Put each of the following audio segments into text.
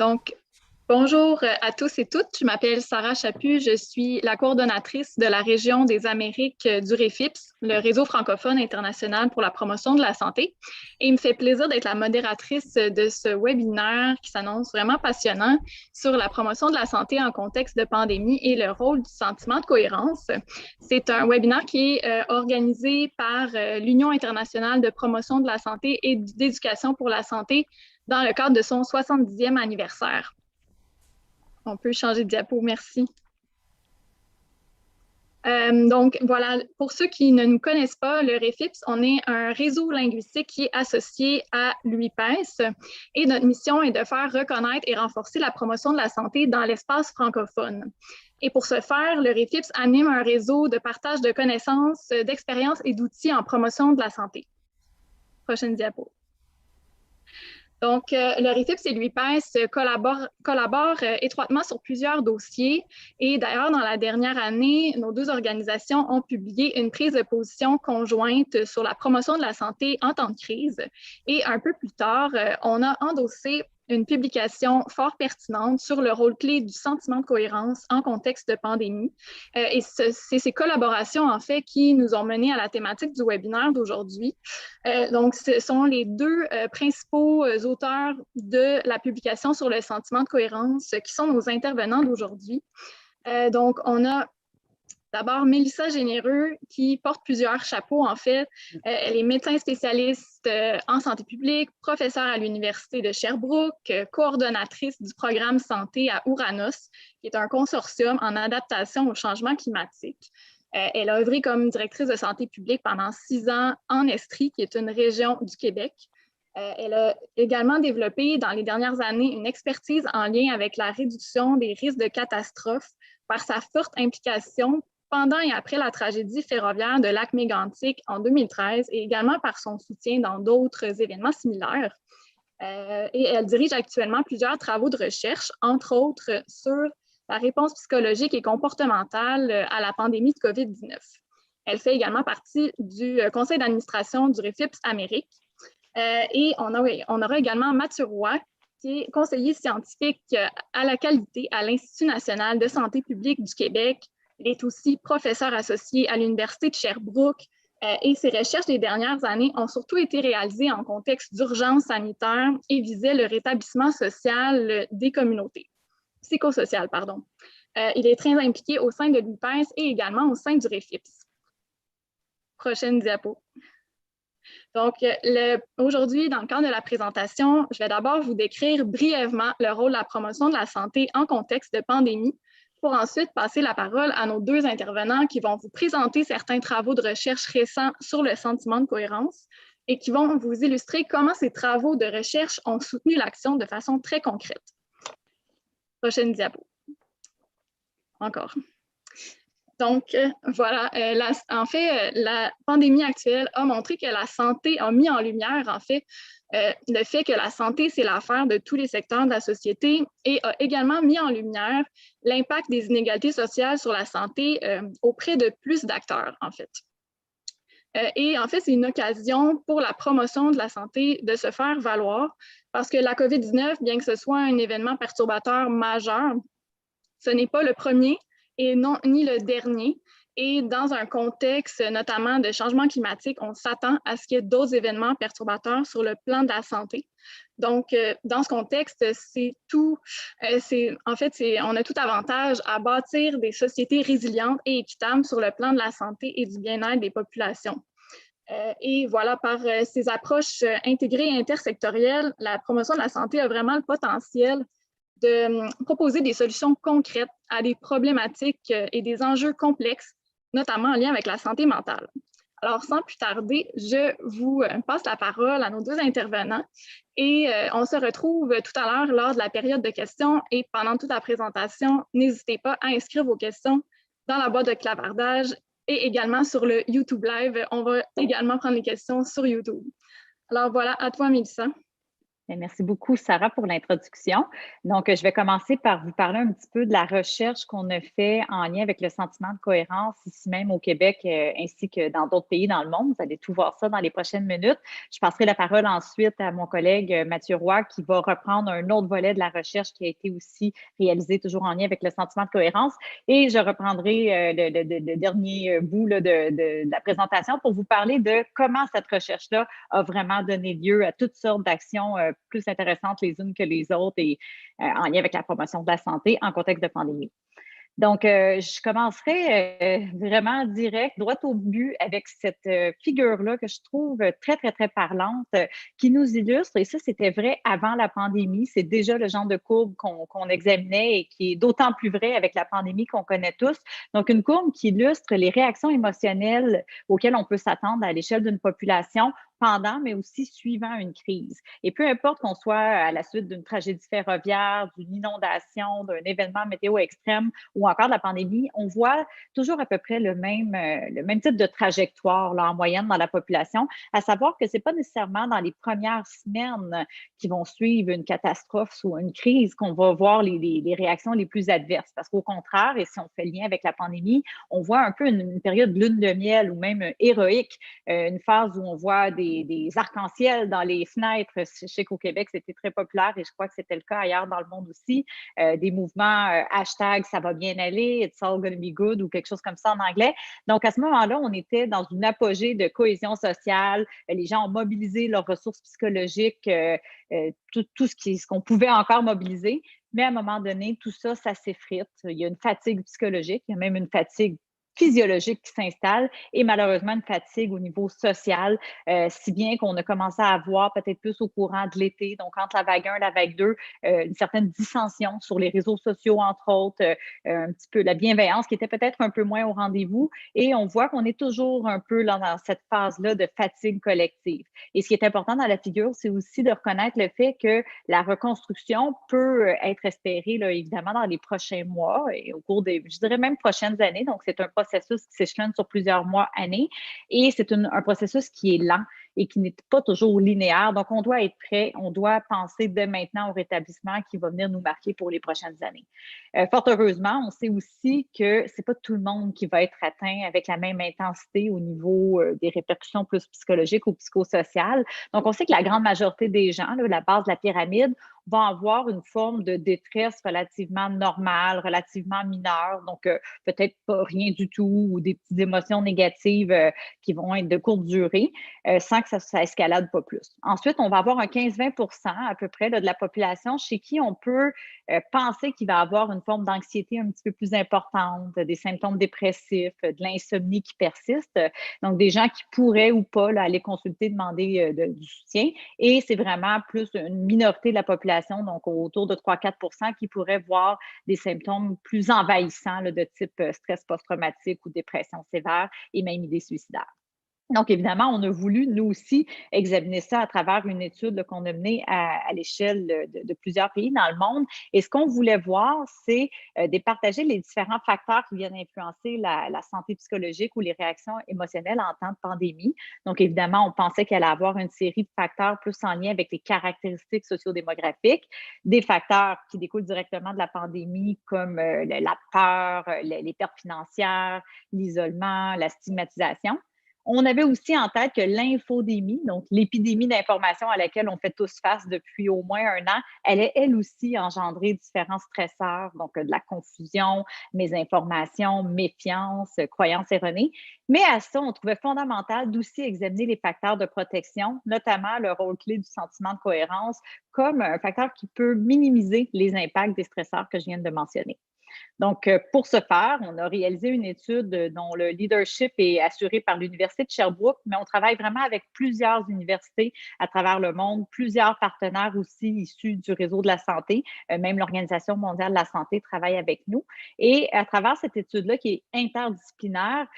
Donc, bonjour à tous et toutes. Je m'appelle Sarah Chaput. Je suis la coordonnatrice de la région des Amériques du REFIPS, le réseau francophone international pour la promotion de la santé. Et il me fait plaisir d'être la modératrice de ce webinaire qui s'annonce vraiment passionnant sur la promotion de la santé en contexte de pandémie et le rôle du sentiment de cohérence. C'est un webinaire qui est organisé par l'Union internationale de promotion de la santé et d'éducation pour la santé dans le cadre de son 70e anniversaire. On peut changer de diapo, merci. Donc, voilà, pour ceux qui ne nous connaissent pas, le REFIPS, on est un réseau linguistique qui est associé à l'UIPES et notre mission est de faire reconnaître et renforcer la promotion de la santé dans l'espace francophone. Et pour ce faire, le REFIPS anime un réseau de partage de connaissances, d'expériences et d'outils en promotion de la santé. Prochaine diapo. Donc, le REFIPS et l'UIPES collaborent étroitement sur plusieurs dossiers. Et d'ailleurs, dans la dernière année, nos deux organisations ont publié une prise de position conjointe sur la promotion de la santé en temps de crise. Et un peu plus tard, on a endossé une publication fort pertinente sur le rôle clé du sentiment de cohérence en contexte de pandémie. Et c'est ces collaborations, en fait, qui nous ont menés à la thématique du webinaire d'aujourd'hui. Donc, ce sont les deux principaux auteurs de la publication sur le sentiment de cohérence qui sont nos intervenants d'aujourd'hui. Donc, on a d'abord Mélissa Généreux qui porte plusieurs chapeaux, en fait. Elle est médecin spécialiste en santé publique, professeure à l'Université de Sherbrooke, coordonnatrice du programme santé à Ouranos, qui est un consortium en adaptation au changement climatique. Elle a œuvré comme directrice de santé publique pendant 6 ans en Estrie, qui est une région du Québec. Elle a également développé dans les dernières années une expertise en lien avec la réduction des risques de catastrophe par sa forte implication pendant et après la tragédie ferroviaire de Lac-Mégantic en 2013 et également par son soutien dans d'autres événements similaires. Et elle dirige actuellement plusieurs travaux de recherche, entre autres sur la réponse psychologique et comportementale à la pandémie de COVID-19. Elle fait également partie du conseil d'administration du REFIPS Amérique. Et on aura également Mathieu Roy, qui est conseiller scientifique à la qualité à l'Institut national de santé publique du Québec. Il est aussi professeur associé à l'Université de Sherbrooke et ses recherches des dernières années ont surtout été réalisées en contexte d'urgence sanitaire et visaient le rétablissement social des communautés, psychosociales, pardon. Il est très impliqué au sein de l'UPES et également au sein du REFIPS. Prochaine diapo. Donc, aujourd'hui, dans le cadre de la présentation, je vais d'abord vous décrire brièvement le rôle de la promotion de la santé en contexte de pandémie, pour ensuite passer la parole à nos deux intervenants qui vont vous présenter certains travaux de recherche récents sur le sentiment de cohérence et qui vont vous illustrer comment ces travaux de recherche ont soutenu l'action de façon très concrète. Prochaine diapo. Encore. Donc, voilà, en fait, la pandémie actuelle a montré que la santé a mis en lumière, en fait, le fait que la santé, c'est l'affaire de tous les secteurs de la société et a également mis en lumière l'impact des inégalités sociales sur la santé auprès de plus d'acteurs, en fait. Et en fait, c'est une occasion pour la promotion de la santé de se faire valoir parce que la COVID-19, bien que ce soit un événement perturbateur majeur, ce n'est pas le premier et non ni le dernier. Et dans un contexte notamment de changement climatique, on s'attend à ce qu'il y ait d'autres événements perturbateurs sur le plan de la santé. Donc, dans ce contexte, on a tout avantage à bâtir des sociétés résilientes et équitables sur le plan de la santé et du bien-être des populations. Et voilà, par ces approches intégrées et intersectorielles, la promotion de la santé a vraiment le potentiel de proposer des solutions concrètes à des problématiques et des enjeux complexes, notamment en lien avec la santé mentale. Alors, sans plus tarder, je vous passe la parole à nos deux intervenants et on se retrouve tout à l'heure lors de la période de questions et pendant toute la présentation, n'hésitez pas à inscrire vos questions dans la boîte de clavardage et également sur le YouTube Live. On va également prendre les questions sur YouTube. Alors voilà, à toi, Mélissa. Bien, merci beaucoup, Sarah, pour l'introduction. Donc, je vais commencer par vous parler un petit peu de la recherche qu'on a fait en lien avec le sentiment de cohérence ici même au Québec, ainsi que dans d'autres pays dans le monde. Vous allez tout voir ça dans les prochaines minutes. Je passerai la parole ensuite à mon collègue Mathieu Roy, qui va reprendre un autre volet de la recherche qui a été aussi réalisé toujours en lien avec le sentiment de cohérence. Et je reprendrai le dernier bout là, de la présentation pour vous parler de comment cette recherche-là a vraiment donné lieu à toutes sortes d'actions plus intéressantes les unes que les autres et en lien avec la promotion de la santé en contexte de pandémie. Donc, je commencerai vraiment direct, droit au but, avec cette figure-là que je trouve très, très, très parlante, qui nous illustre, et ça, c'était vrai avant la pandémie, c'est déjà le genre de courbe qu'on examinait et qui est d'autant plus vrai avec la pandémie qu'on connaît tous. Donc, une courbe qui illustre les réactions émotionnelles auxquelles on peut s'attendre à l'échelle d'une population pendant, mais aussi suivant une crise. Et peu importe qu'on soit à la suite d'une tragédie ferroviaire, d'une inondation, d'un événement météo extrême, ou encore de la pandémie, on voit toujours à peu près le même type de trajectoire là, en moyenne dans la population, à savoir que ce n'est pas nécessairement dans les premières semaines qui vont suivre une catastrophe ou une crise qu'on va voir les réactions les plus adverses. Parce qu'au contraire, et si on fait le lien avec la pandémie, on voit un peu une période de lune de miel ou même héroïque, une phase où on voit des arcs-en-ciel dans les fenêtres. Je sais qu'au Québec, c'était très populaire et je crois que c'était le cas ailleurs dans le monde aussi. Des mouvements hashtag ça va bien aller, it's all gonna be good ou quelque chose comme ça en anglais. Donc, à ce moment-là, on était dans une apogée de cohésion sociale. Les gens ont mobilisé leurs ressources psychologiques, tout ce qu'on pouvait encore mobiliser. Mais à un moment donné, tout ça, ça s'effrite. Il y a une fatigue psychologique, il y a même une fatigue physiologique qui s'installe et malheureusement une fatigue au niveau social, si bien qu'on a commencé à avoir peut-être plus au courant de l'été, donc entre la vague 1 et la vague 2, une certaine dissension sur les réseaux sociaux, entre autres, un petit peu la bienveillance qui était peut-être un peu moins au rendez-vous et on voit qu'on est toujours un peu là, dans cette phase-là de fatigue collective. Et ce qui est important dans la figure, c'est aussi de reconnaître le fait que la reconstruction peut être espérée, là, évidemment, dans les prochains mois et au cours des, je dirais même prochaines années. Donc, c'est un processus qui s'échelonne sur plusieurs mois, années, et c'est un processus qui est lent et qui n'est pas toujours linéaire. Donc, on doit être prêt, on doit penser dès maintenant au rétablissement qui va venir nous marquer pour les prochaines années. Fort heureusement, on sait aussi que c'est pas tout le monde qui va être atteint avec la même intensité au niveau des répercussions plus psychologiques ou psychosociales. Donc, on sait que la grande majorité des gens, là, la base de la pyramide, vont avoir une forme de détresse relativement normale, relativement mineure, donc peut-être pas rien du tout ou des petites émotions négatives qui vont être de courte durée, sans que ça escalade pas plus. Ensuite, on va avoir un 15-20 à peu près là, de la population chez qui on peut penser qu'il va avoir une forme d'anxiété un petit peu plus importante, des symptômes dépressifs, de l'insomnie qui persiste, donc des gens qui pourraient ou pas là, aller consulter, demander du soutien. Et c'est vraiment plus une minorité de la population, donc autour de 3-4 qui pourraient voir des symptômes plus envahissants là, de type stress post-traumatique ou dépression sévère et même idées suicidaires. Donc, évidemment, on a voulu, nous aussi, examiner ça à travers une étude qu'on a menée à l'échelle de plusieurs pays dans le monde. Et ce qu'on voulait voir, c'est départager les différents facteurs qui viennent influencer la santé psychologique ou les réactions émotionnelles en temps de pandémie. Donc, évidemment, on pensait qu'elle allait avoir une série de facteurs plus en lien avec les caractéristiques sociodémographiques, des facteurs qui découlent directement de la pandémie, comme la peur, les pertes financières, l'isolement, la stigmatisation. On avait aussi en tête que l'infodémie, donc l'épidémie d'information à laquelle on fait tous face depuis au moins un an, allait elle aussi engendrer différents stresseurs, donc de la confusion, mésinformation, méfiance, croyances erronées. Mais à ça, on trouvait fondamental d'aussi examiner les facteurs de protection, notamment le rôle clé du sentiment de cohérence, comme un facteur qui peut minimiser les impacts des stresseurs que je viens de mentionner. Donc, pour ce faire, on a réalisé une étude dont le leadership est assuré par l'Université de Sherbrooke, mais on travaille vraiment avec plusieurs universités à travers le monde, plusieurs partenaires aussi issus du réseau de la santé, même l'Organisation mondiale de la santé travaille avec nous. Et à travers cette étude-là qui est interdisciplinaire,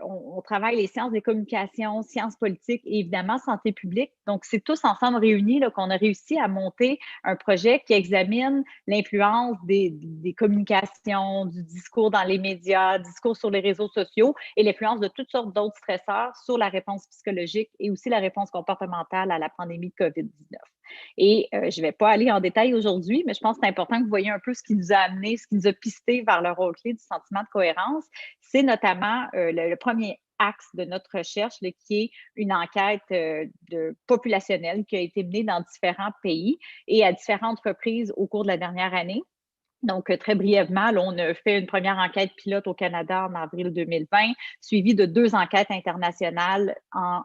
on travaille les sciences des communications, sciences politiques et évidemment santé publique. Donc, c'est tous ensemble réunis là, qu'on a réussi à monter un projet qui examine l'influence des communications manipulation, du discours dans les médias, discours sur les réseaux sociaux et l'influence de toutes sortes d'autres stresseurs sur la réponse psychologique et aussi la réponse comportementale à la pandémie de COVID-19. Et je ne vais pas aller en détail aujourd'hui, mais je pense que c'est important que vous voyez un peu ce qui nous a amené, ce qui nous a pisté vers le rôle clé du sentiment de cohérence. C'est notamment le premier axe de notre recherche, là, qui est une enquête populationnelle qui a été menée dans différents pays et à différentes reprises au cours de la dernière année. Donc, très brièvement, là, on a fait une première enquête pilote au Canada en avril 2020, suivie de 2 enquêtes internationales en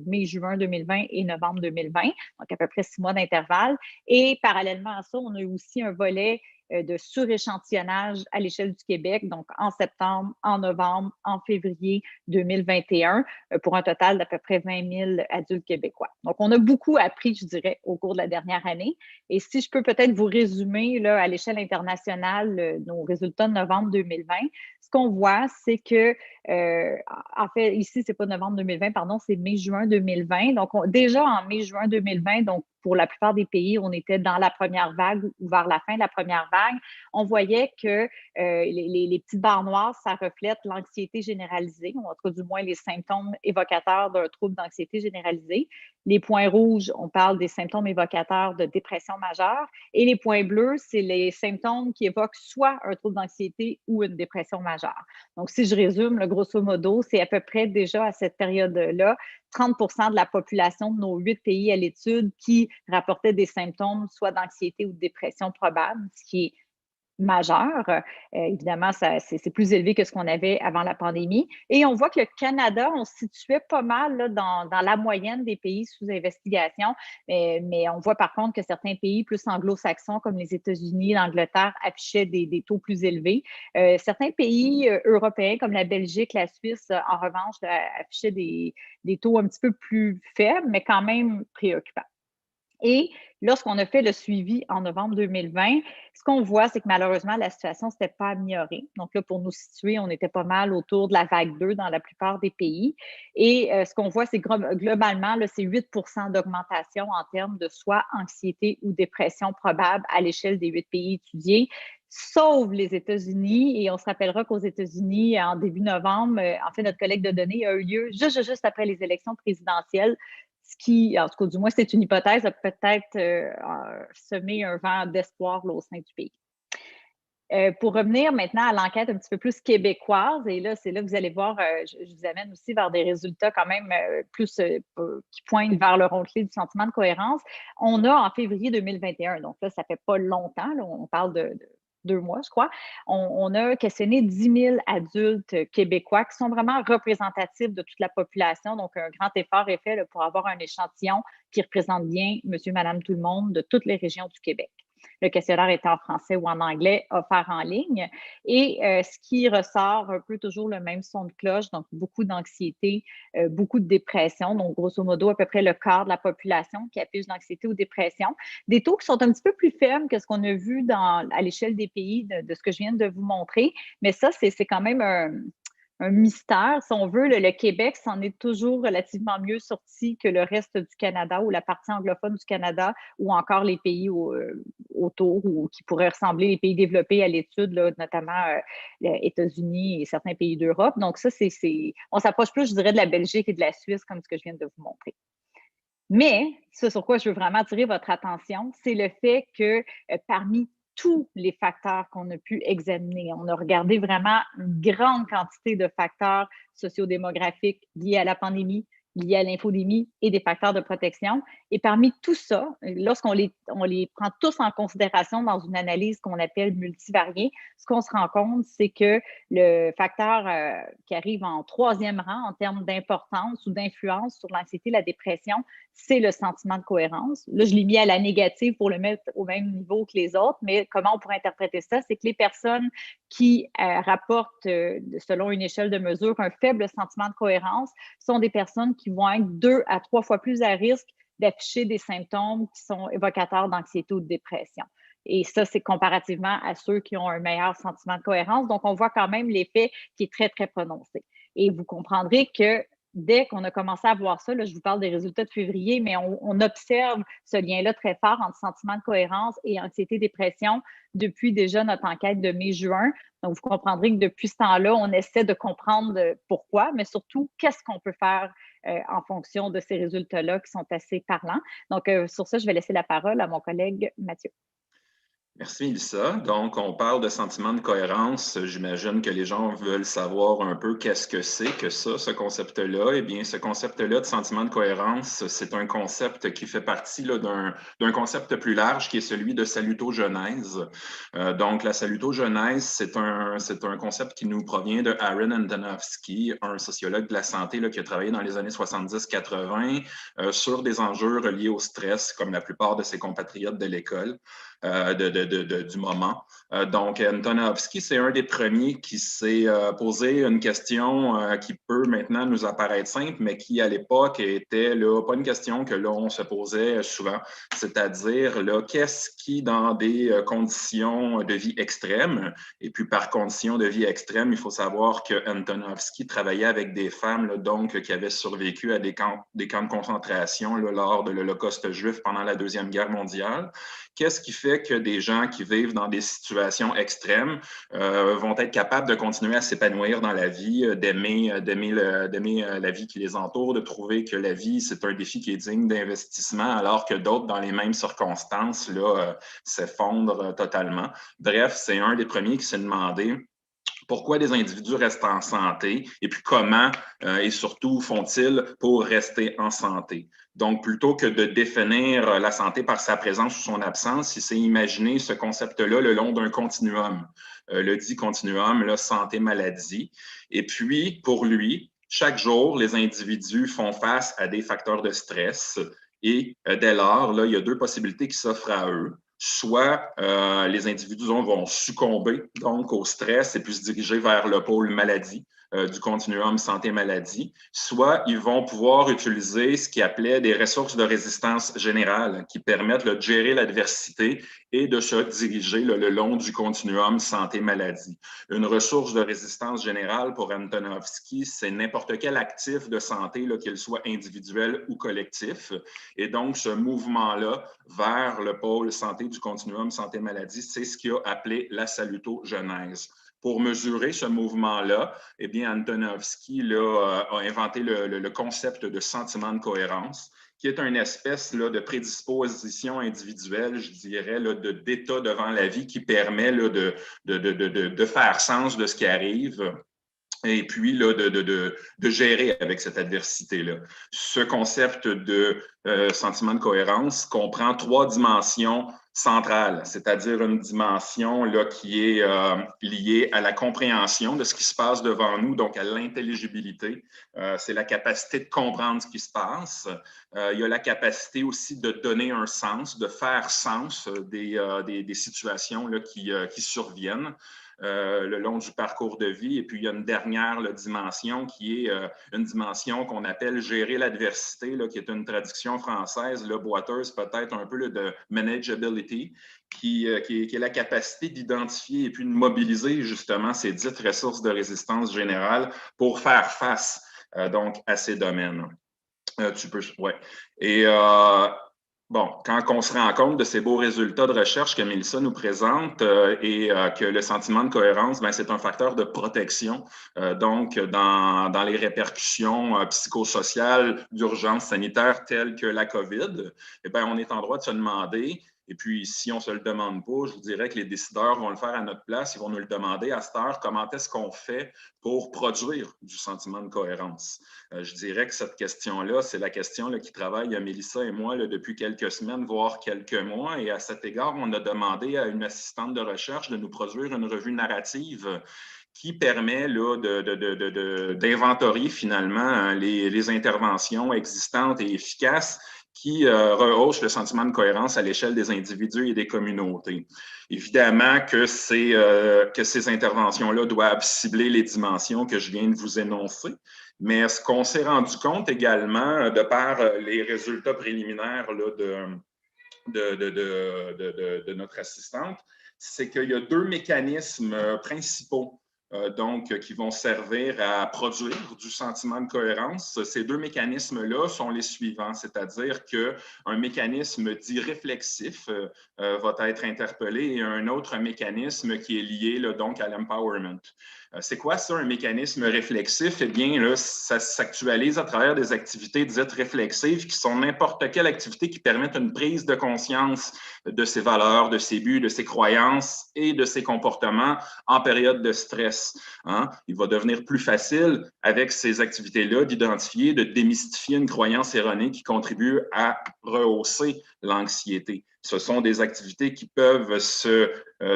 mai-juin 2020 et novembre 2020, donc à peu près 6 mois d'intervalle. Et parallèlement à ça, on a eu aussi un volet de suréchantillonnage à l'échelle du Québec, donc en septembre, en novembre, en février 2021, pour un total d'à peu près 20 000 adultes québécois. Donc, on a beaucoup appris, je dirais, au cours de la dernière année. Et si je peux peut-être vous résumer là, à l'échelle internationale nos résultats de novembre 2020, ce qu'on voit, c'est que, en fait, ici, c'est pas novembre 2020, pardon, c'est mai-juin 2020. Donc, déjà en mai-juin 2020, donc pour la plupart des pays, on était dans la première vague ou vers la fin de la première vague. On voyait que les petites barres noires, ça reflète l'anxiété généralisée, ou en tout cas du moins les symptômes évocateurs d'un trouble d'anxiété généralisée. Les points rouges, on parle des symptômes évocateurs de dépression majeure. Et les points bleus, c'est les symptômes qui évoquent soit un trouble d'anxiété ou une dépression majeure. Donc, si je résume, là, grosso modo, c'est à peu près déjà à cette période-là 30 de la population de nos 8 pays à l'étude qui rapportaient des symptômes soit d'anxiété ou de dépression probable, ce qui est majeur. Évidemment, c'est plus élevé que ce qu'on avait avant la pandémie. Et on voit que le Canada, on se situait pas mal là, dans la moyenne des pays sous investigation, mais on voit par contre que certains pays plus anglo-saxons, comme les États-Unis, l'Angleterre, affichaient des taux plus élevés. Certains pays européens, comme la Belgique, la Suisse, en revanche, affichaient des taux un petit peu plus faibles, mais quand même préoccupants. Et lorsqu'on a fait le suivi en novembre 2020, ce qu'on voit, c'est que malheureusement, la situation ne s'était pas améliorée. Donc là, pour nous situer, on était pas mal autour de la vague 2 dans la plupart des pays. Et ce qu'on voit, c'est globalement, c'est 8 d'augmentation en termes de soit anxiété ou dépression probable à l'échelle des 8 pays étudiés, sauf les États-Unis. Et on se rappellera qu'aux États-Unis, en début novembre, en fait, notre collecte de données a eu lieu juste après les élections présidentielles, ce qui, en tout cas, du moins, c'est une hypothèse, a peut-être semé un vent d'espoir au sein du pays. Pour revenir maintenant à l'enquête un petit peu plus québécoise, et là, c'est là que vous allez voir, je vous amène aussi vers des résultats quand même plus qui pointent vers le rôle clé du sentiment de cohérence. On a en février 2021, donc là, ça fait pas longtemps, là, on parle de 2 mois, je crois, on a questionné 10 000 adultes québécois qui sont vraiment représentatifs de toute la population. Donc, un grand effort est fait là, pour avoir un échantillon qui représente bien monsieur, madame, tout le monde de toutes les régions du Québec. Le questionnaire était en français ou en anglais, offert en ligne. Et ce qui ressort un peu toujours le même son de cloche, donc beaucoup d'anxiété, beaucoup de dépression, donc grosso modo à peu près le quart de la population qui affiche d'anxiété ou dépression. Des taux qui sont un petit peu plus faibles que ce qu'on a vu à l'échelle des pays de ce que je viens de vous montrer, mais ça, c'est quand même un mystère, si on veut. Le Québec s'en est toujours relativement mieux sorti que le reste du Canada ou la partie anglophone du Canada ou encore les pays autour ou qui pourraient ressembler les pays développés à l'étude, notamment les États-Unis et certains pays d'Europe. Donc ça, on s'approche plus, je dirais, de la Belgique et de la Suisse comme ce que je viens de vous montrer. Mais ce sur quoi je veux vraiment attirer votre attention, c'est le fait que parmi tous les facteurs qu'on a pu examiner. On a regardé vraiment une grande quantité de facteurs sociodémographiques liés à la pandémie, liés à l'infodémie et des facteurs de protection. Et parmi tout ça, lorsqu'on les prend tous en considération dans une analyse qu'on appelle multivariée, ce qu'on se rend compte, c'est que le facteur qui arrive en 3e rang en termes d'importance ou d'influence sur l'anxiété et la dépression, c'est le sentiment de cohérence. Là, je l'ai mis à la négative pour le mettre au même niveau que les autres, mais comment on pourrait interpréter ça? C'est que les personnes qui rapportent, selon une échelle de mesure, un faible sentiment de cohérence sont des personnes qui vont être 2 à 3 fois plus à risque d'afficher des symptômes qui sont évocateurs d'anxiété ou de dépression. Et ça, c'est comparativement à ceux qui ont un meilleur sentiment de cohérence. Donc, on voit quand même l'effet qui est très, très prononcé. Et vous comprendrez que dès qu'on a commencé à voir ça, là, je vous parle des résultats de février, mais on observe ce lien-là très fort entre sentiment de cohérence et anxiété-dépression depuis déjà notre enquête de mai-juin. Donc, vous comprendrez que depuis ce temps-là, on essaie de comprendre pourquoi, mais surtout, qu'est-ce qu'on peut faire en fonction de ces résultats-là qui sont assez parlants. Donc, sur ça, je vais laisser la parole à mon collègue Mathieu. Merci, Mélissa. Donc, on parle de sentiment de cohérence. J'imagine que les gens veulent savoir un peu qu'est-ce que c'est que ça, ce concept-là. Eh bien, ce concept-là de sentiment de cohérence, c'est un concept qui fait partie d'un concept plus large qui est celui de salutogenèse. Donc, la salutogenèse, c'est un concept qui nous provient de Aaron Antonovsky, un sociologue de la santé là, qui a travaillé dans les années 70-80 sur des enjeux reliés au stress, comme la plupart de ses compatriotes de l'école. Du moment. Donc, Antonovsky, c'est un des premiers qui s'est posé une question qui peut maintenant nous apparaître simple, mais qui, à l'époque, était là, pas une question que l'on se posait souvent, c'est-à-dire qu'est-ce qui, dans des conditions de vie extrêmes, et puis par conditions de vie extrêmes, il faut savoir que Antonovsky travaillait avec des femmes là, donc, qui avaient survécu à des camps de concentration là, lors de l'Holocauste juif pendant la Deuxième Guerre mondiale. Qu'est-ce qui fait que des gens qui vivent dans des situations extrêmes vont être capables de continuer à s'épanouir dans la vie, d'aimer la vie qui les entoure, de trouver que la vie, c'est un défi qui est digne d'investissement, alors que d'autres, dans les mêmes circonstances, s'effondrent totalement. Bref, c'est un des premiers qui s'est demandé pourquoi des individus restent en santé et puis comment et surtout font-ils pour rester en santé. Donc, plutôt que de définir la santé par sa présence ou son absence, il s'est imaginé ce concept-là le long d'un continuum. Le dit continuum, là, santé-maladie. Et puis, pour lui, chaque jour, les individus font face à des facteurs de stress et dès lors, là, il y a deux possibilités qui s'offrent à eux. Soit les individus vont succomber donc au stress et puis se diriger vers le pôle maladie du continuum santé-maladie, soit ils vont pouvoir utiliser ce qu'ils appelaient des ressources de résistance générale qui permettent de gérer l'adversité et de se diriger le long du continuum santé-maladie. Une ressource de résistance générale pour Antonovsky, c'est n'importe quel actif de santé, qu'il soit individuel ou collectif. Et donc, ce mouvement-là vers le pôle santé du continuum santé-maladie, c'est ce qu'il a appelé la salutogenèse. Pour mesurer ce mouvement-là, eh bien, Antonovsky a inventé le concept de sentiment de cohérence, qui est une espèce de prédisposition individuelle, je dirais, d'état devant la vie qui permet de faire sens de ce qui arrive et puis de gérer avec cette adversité-là. Ce concept de sentiment de cohérence comprend trois dimensions centrale, c'est-à-dire une dimension qui est liée à la compréhension de ce qui se passe devant nous, donc à l'intelligibilité. C'est la capacité de comprendre ce qui se passe. Il y a la capacité aussi de donner un sens, de faire sens des situations qui surviennent. Le long du parcours de vie. Et puis, il y a une dernière dimension qui est une dimension qu'on appelle gérer l'adversité, qui est une traduction française, boiteuse peut-être un peu de manageability, qui est la capacité d'identifier et puis de mobiliser justement ces dites ressources de résistance générale pour faire face donc à ces domaines. Ouais. Et bon, quand on se rend compte de ces beaux résultats de recherche que Mélissa nous présente que le sentiment de cohérence, c'est un facteur de protection. Donc, dans les répercussions psychosociales d'urgence sanitaire telles que la COVID, eh bien, on est en droit de se demander, et puis si on ne se le demande pas, je vous dirais que les décideurs vont le faire à notre place, ils vont nous le demander à cette heure, comment est-ce qu'on fait pour produire du sentiment de cohérence. Je dirais que cette question-là, c'est la question qui travaille Mélissa et moi depuis quelques semaines, voire quelques mois. Et à cet égard, on a demandé à une assistante de recherche de nous produire une revue narrative qui permet d'inventorier finalement les interventions existantes et efficaces qui rehaussent le sentiment de cohérence à l'échelle des individus et des communautés. Évidemment que ces interventions-là doivent cibler les dimensions que je viens de vous énoncer, mais ce qu'on s'est rendu compte également, de par les résultats préliminaires de notre assistante, c'est qu'il y a deux mécanismes principaux donc qui vont servir à produire du sentiment de cohérence. Ces deux mécanismes-là sont les suivants, c'est-à-dire qu'un mécanisme dit réflexif va être interpellé et un autre mécanisme qui est lié là, donc à l'empowerment. C'est quoi ça, un mécanisme réflexif? Eh bien, là, ça s'actualise à travers des activités dites réflexives qui sont n'importe quelle activité qui permette une prise de conscience de ses valeurs, de ses buts, de ses croyances et de ses comportements en période de stress. Hein? Il va devenir plus facile avec ces activités-là d'identifier, de démystifier une croyance erronée qui contribue à rehausser l'anxiété. Ce sont des activités qui peuvent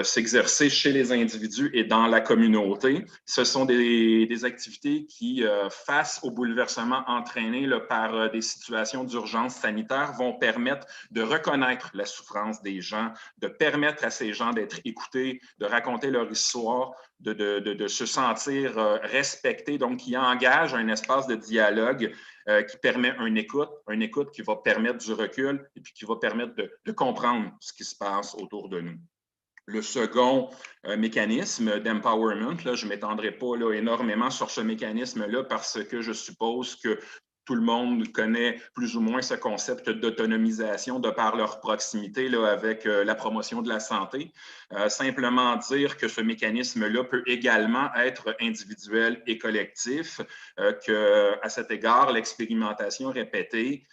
s'exercer chez les individus et dans la communauté. Ce sont des activités qui, face aux bouleversements entraînés là, par des situations d'urgence sanitaire, vont permettre de reconnaître la souffrance des gens, de permettre à ces gens d'être écoutés, de raconter leur histoire, de se sentir respectés, donc qui engage un espace de dialogue qui permet une écoute qui va permettre du recul et puis qui va permettre de comprendre ce qui se passe autour de nous. Le second mécanisme d'empowerment, là, je ne m'étendrai pas là, énormément sur ce mécanisme-là parce que je suppose que tout le monde connaît plus ou moins ce concept d'autonomisation de par leur proximité là, avec la promotion de la santé. Simplement dire que ce mécanisme-là peut également être individuel et collectif, qu'à cet égard, l'expérimentation répétée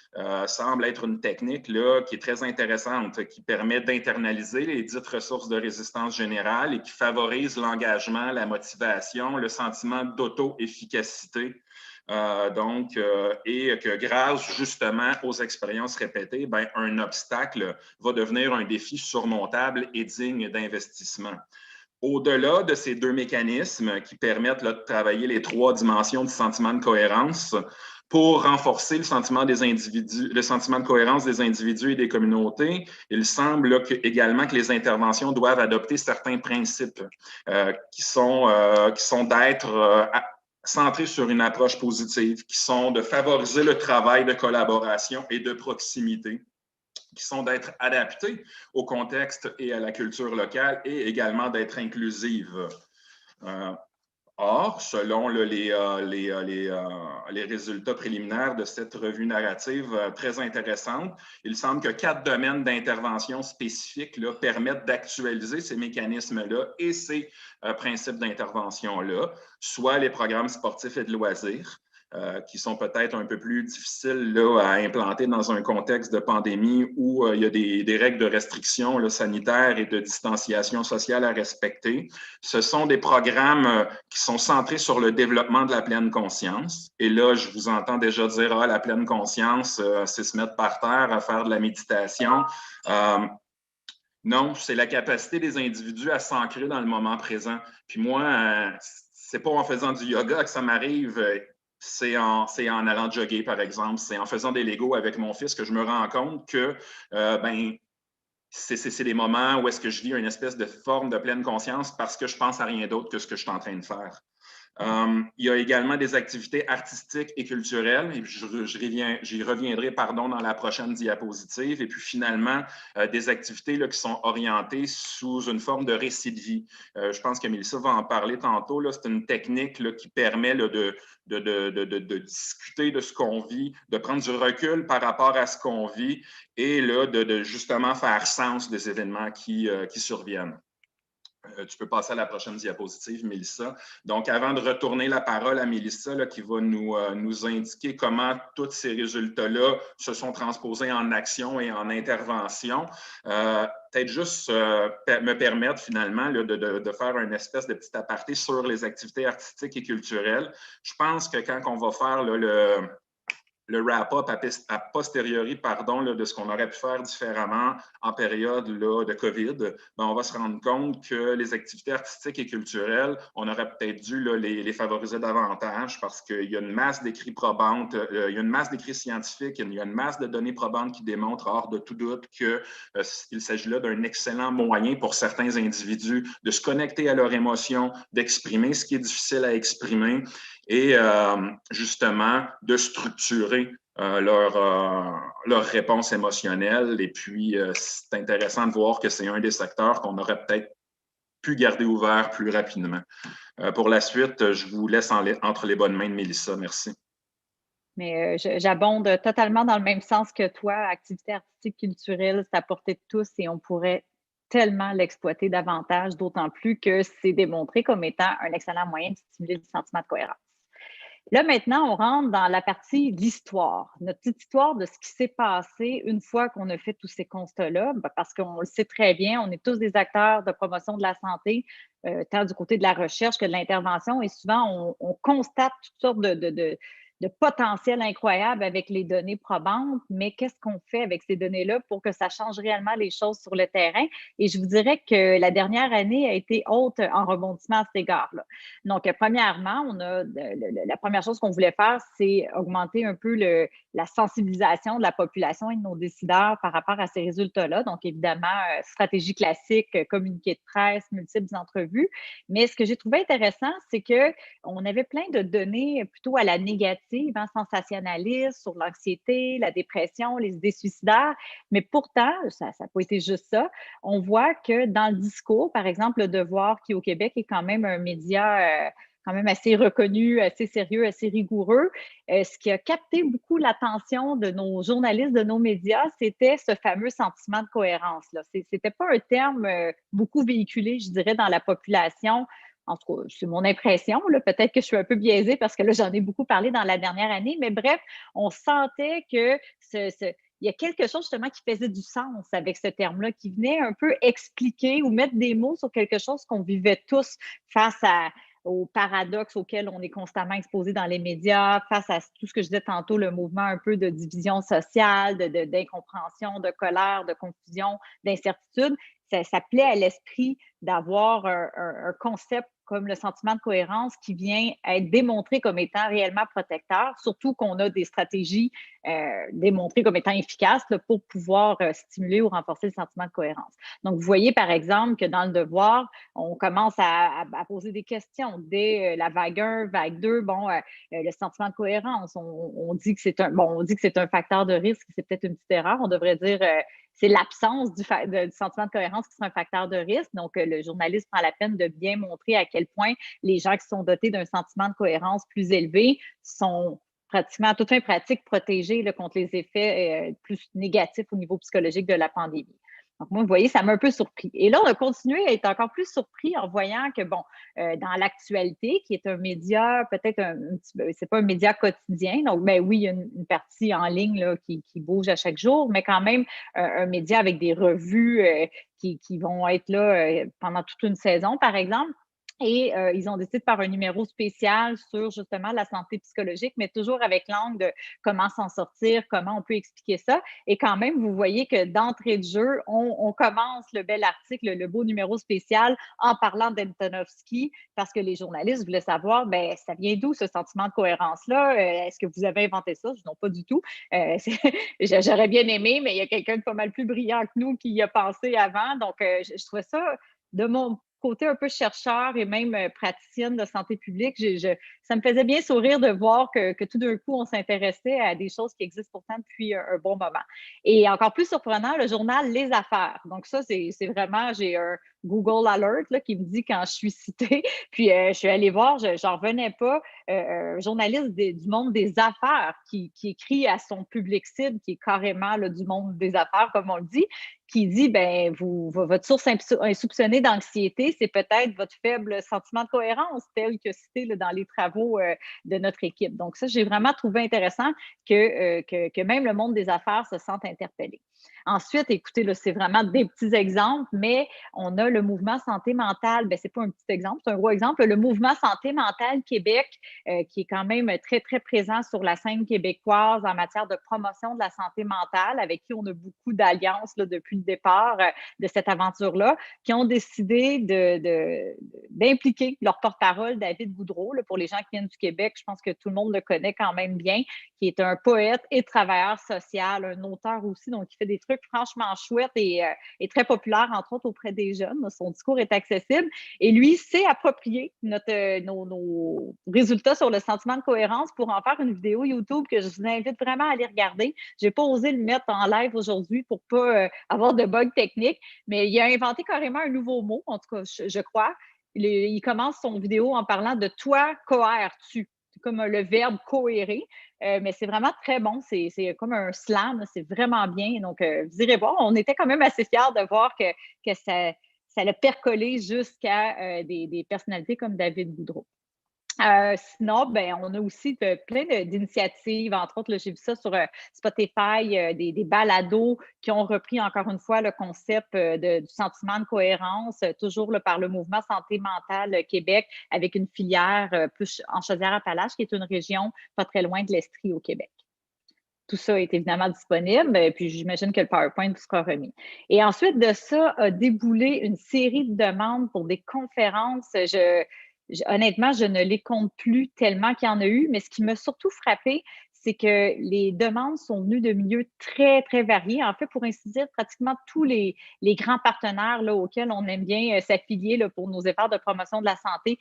semble être une technique là, qui est très intéressante, qui permet d'internaliser les dites ressources de résistance générale et qui favorise l'engagement, la motivation, le sentiment d'auto-efficacité. Et que grâce justement aux expériences répétées, ben, un obstacle va devenir un défi surmontable et digne d'investissement. Au-delà de ces deux mécanismes qui permettent là, de travailler les trois dimensions du sentiment de cohérence, pour renforcer le sentiment des individus, le sentiment de cohérence des individus et des communautés, il semble là, également que les interventions doivent adopter certains principes qui sont d'être centrés sur une approche positive, qui sont de favoriser le travail de collaboration et de proximité, qui sont d'être adaptés au contexte et à la culture locale et également d'être inclusives. Or, selon les résultats préliminaires de cette revue narrative très intéressante, il semble que 4 domaines d'intervention spécifiques là, permettent d'actualiser ces mécanismes-là et ces principes d'intervention-là, soit les programmes sportifs et de loisirs, qui sont peut-être un peu plus difficiles là, à implanter dans un contexte de pandémie où il y a des règles de restriction là, sanitaires et de distanciation sociale à respecter. Ce sont des programmes qui sont centrés sur le développement de la pleine conscience. Et là, je vous entends déjà dire, la pleine conscience, c'est se mettre par terre, à faire de la méditation. Non, c'est la capacité des individus à s'ancrer dans le moment présent. Puis moi, c'est pas en faisant du yoga que ça m'arrive. C'est en allant jogger, par exemple. C'est en faisant des Legos avec mon fils que je me rends compte que c'est des moments où est-ce que je vis une espèce de forme de pleine conscience parce que je pense à rien d'autre que ce que je suis en train de faire. Il y a également des activités artistiques et culturelles, et j'y reviendrai dans la prochaine diapositive, et puis finalement, des activités là, qui sont orientées sous une forme de récit de vie. Je pense que Mélissa va en parler tantôt. C'est une technique là, qui permet là, de discuter de ce qu'on vit, de prendre du recul par rapport à ce qu'on vit et là, de justement faire sens des événements qui surviennent. Tu peux passer à la prochaine diapositive, Mélissa. Donc, avant de retourner la parole à Mélissa, là, qui va nous indiquer comment tous ces résultats-là se sont transposés en action et en intervention, peut-être juste me permettre finalement là, de faire une espèce de petit aparté sur les activités artistiques et culturelles. Je pense que quand on va faire là, le wrap-up a posteriori là, de ce qu'on aurait pu faire différemment en période là, de COVID, ben, on va se rendre compte que les activités artistiques et culturelles, on aurait peut-être dû là, les favoriser davantage parce qu'il y a une masse d'écrits probantes, il y a une masse d'écrits scientifiques, il y a une masse de données probantes qui démontrent hors de tout doute qu'il s'agit là d'un excellent moyen pour certains individus de se connecter à leurs émotions, d'exprimer ce qui est difficile à exprimer et justement de structurer leur réponse émotionnelle. Et puis, c'est intéressant de voir que c'est un des secteurs qu'on aurait peut-être pu garder ouvert plus rapidement. Pour la suite, je vous laisse entre les bonnes mains de Mélissa. Merci. Mais j'abonde totalement dans le même sens que toi. Activité artistique, culturelle, c'est à portée de tous et on pourrait tellement l'exploiter davantage, d'autant plus que c'est démontré comme étant un excellent moyen de stimuler le sentiment de cohérence. Là, maintenant, on rentre dans la partie de l'histoire, notre petite histoire de ce qui s'est passé une fois qu'on a fait tous ces constats-là, parce qu'on le sait très bien, on est tous des acteurs de promotion de la santé, tant du côté de la recherche que de l'intervention, et souvent, on constate toutes sortes de potentiel incroyable avec les données probantes, mais qu'est-ce qu'on fait avec ces données-là pour que ça change réellement les choses sur le terrain? Et je vous dirais que la dernière année a été haute en rebondissement à cet égard-là. Donc, premièrement, la première chose qu'on voulait faire, c'est augmenter un peu la sensibilisation de la population et de nos décideurs par rapport à ces résultats-là. Donc, évidemment, stratégie classique, communiqué de presse, multiples entrevues. Mais ce que j'ai trouvé intéressant, c'est qu'on avait plein de données plutôt à la négative, sensationnalistes sur l'anxiété, la dépression, les idées suicidaires. Mais pourtant, ça n'a pas été juste ça. On voit que dans le discours, par exemple, Le Devoir, qui au Québec est quand même un média quand même assez reconnu, assez sérieux, assez rigoureux. Ce qui a capté beaucoup l'attention de nos journalistes, de nos médias, c'était ce fameux sentiment de cohérence. Ce n'était pas un terme beaucoup véhiculé, je dirais, dans la population. En tout cas, c'est mon impression. Peut-être que je suis un peu biaisée parce que là, j'en ai beaucoup parlé dans la dernière année. Mais bref, on sentait que il y a quelque chose justement qui faisait du sens avec ce terme-là, qui venait un peu expliquer ou mettre des mots sur quelque chose qu'on vivait tous face aux paradoxes auxquels on est constamment exposé dans les médias, face à tout ce que je disais tantôt, le mouvement un peu de division sociale, d'incompréhension, de colère, de confusion, d'incertitude. Ça plaît à l'esprit d'avoir un concept comme le sentiment de cohérence qui vient être démontré comme étant réellement protecteur, surtout qu'on a des stratégies démontrées comme étant efficaces pour pouvoir stimuler ou renforcer le sentiment de cohérence. Donc, vous voyez, par exemple, que dans Le Devoir, on commence à poser des questions. Dès la vague 1, vague 2, le sentiment de cohérence, on dit que c'est un facteur de risque, c'est peut-être une petite erreur. On devrait dire c'est l'absence du sentiment de cohérence qui sera un facteur de risque. Donc, le journaliste prend la peine de bien montrer à quel point les gens qui sont dotés d'un sentiment de cohérence plus élevé sont pratiquement à toute fin pratique protégés contre les effets plus négatifs au niveau psychologique de la pandémie. Donc, moi, vous voyez, ça m'a un peu surpris. Et là, on a continué à être encore plus surpris en voyant que, dans l'actualité, qui est un média, peut-être c'est pas un média quotidien, donc, oui, il y a une partie en ligne là, qui bouge à chaque jour, mais quand même un média avec des revues qui vont être là pendant toute une saison, par exemple. Et ils ont décidé de faire un numéro spécial sur justement la santé psychologique, mais toujours avec l'angle de comment s'en sortir, comment on peut expliquer ça. Et quand même, vous voyez que d'entrée de jeu, on commence le bel article, le beau numéro spécial en parlant d'Antonovsky, parce que les journalistes voulaient savoir, ça vient d'où ce sentiment de cohérence-là? Est-ce que vous avez inventé ça? Non, pas du tout. J'aurais bien aimé, mais il y a quelqu'un de pas mal plus brillant que nous qui y a pensé avant. Donc, je trouvais ça de mon côté un peu chercheur et même praticienne de santé publique, ça me faisait bien sourire de voir que tout d'un coup, on s'intéressait à des choses qui existent pourtant depuis un bon moment. Et encore plus surprenant, le journal Les Affaires. Donc ça, c'est vraiment, j'ai un Google Alert là, qui me dit quand je suis citée. Puis je suis allée voir, j'en revenais pas, un journaliste du monde des affaires qui écrit à son public cible, qui est carrément là, du monde des affaires, comme on le dit, qui dit, votre source insoupçonnée d'anxiété, c'est peut-être votre faible sentiment de cohérence, tel que cité là, dans les travaux de notre équipe. Donc ça, j'ai vraiment trouvé intéressant que même le monde des affaires se sente interpellé. Ensuite, écoutez, là, c'est vraiment des petits exemples, mais on a le mouvement santé mentale. C'est pas un petit exemple, c'est un gros exemple. Le mouvement santé mentale Québec, qui est quand même très, très présent sur la scène québécoise en matière de promotion de la santé mentale, avec qui on a beaucoup d'alliances depuis le départ de cette aventure-là, qui ont décidé d'impliquer leur porte-parole, David Boudreau, là, pour les gens qui viennent du Québec. Je pense que tout le monde le connaît quand même bien, qui est un poète et travailleur social, un auteur aussi, donc qui fait des trucs franchement chouettes et très populaires, entre autres auprès des jeunes. Son discours est accessible et lui s'est approprié nos résultats sur le sentiment de cohérence pour en faire une vidéo YouTube que je vous invite vraiment à aller regarder. Je n'ai pas osé le mettre en live aujourd'hui pour ne pas avoir de bugs techniques, mais il a inventé carrément un nouveau mot, en tout cas, je crois. Il commence son vidéo en parlant de « toi, cohères-tu ». C'est comme le verbe cohérer, mais c'est vraiment très bon. C'est comme un slam, c'est vraiment bien. Donc, vous irez voir. On était quand même assez fiers de voir que ça l'a percolé jusqu'à des personnalités comme David Boudreau. Sinon, ben, on a aussi plein d'initiatives, entre autres, j'ai vu ça sur Spotify, des balados qui ont repris encore une fois le concept du sentiment de cohérence, toujours par le mouvement Santé mentale Québec, avec une filière plus en Chaudière-Appalaches, qui est une région pas très loin de l'Estrie au Québec. Tout ça est évidemment disponible, puis j'imagine que le PowerPoint vous sera remis. Et ensuite de ça, a déboulé une série de demandes pour des conférences. Honnêtement, je ne les compte plus tellement qu'il y en a eu, mais ce qui m'a surtout frappé, c'est que les demandes sont venues de milieux très, très variés. En fait, pour ainsi dire, pratiquement tous les grands partenaires là, auxquels on aime bien s'affilier pour nos efforts de promotion de la santé.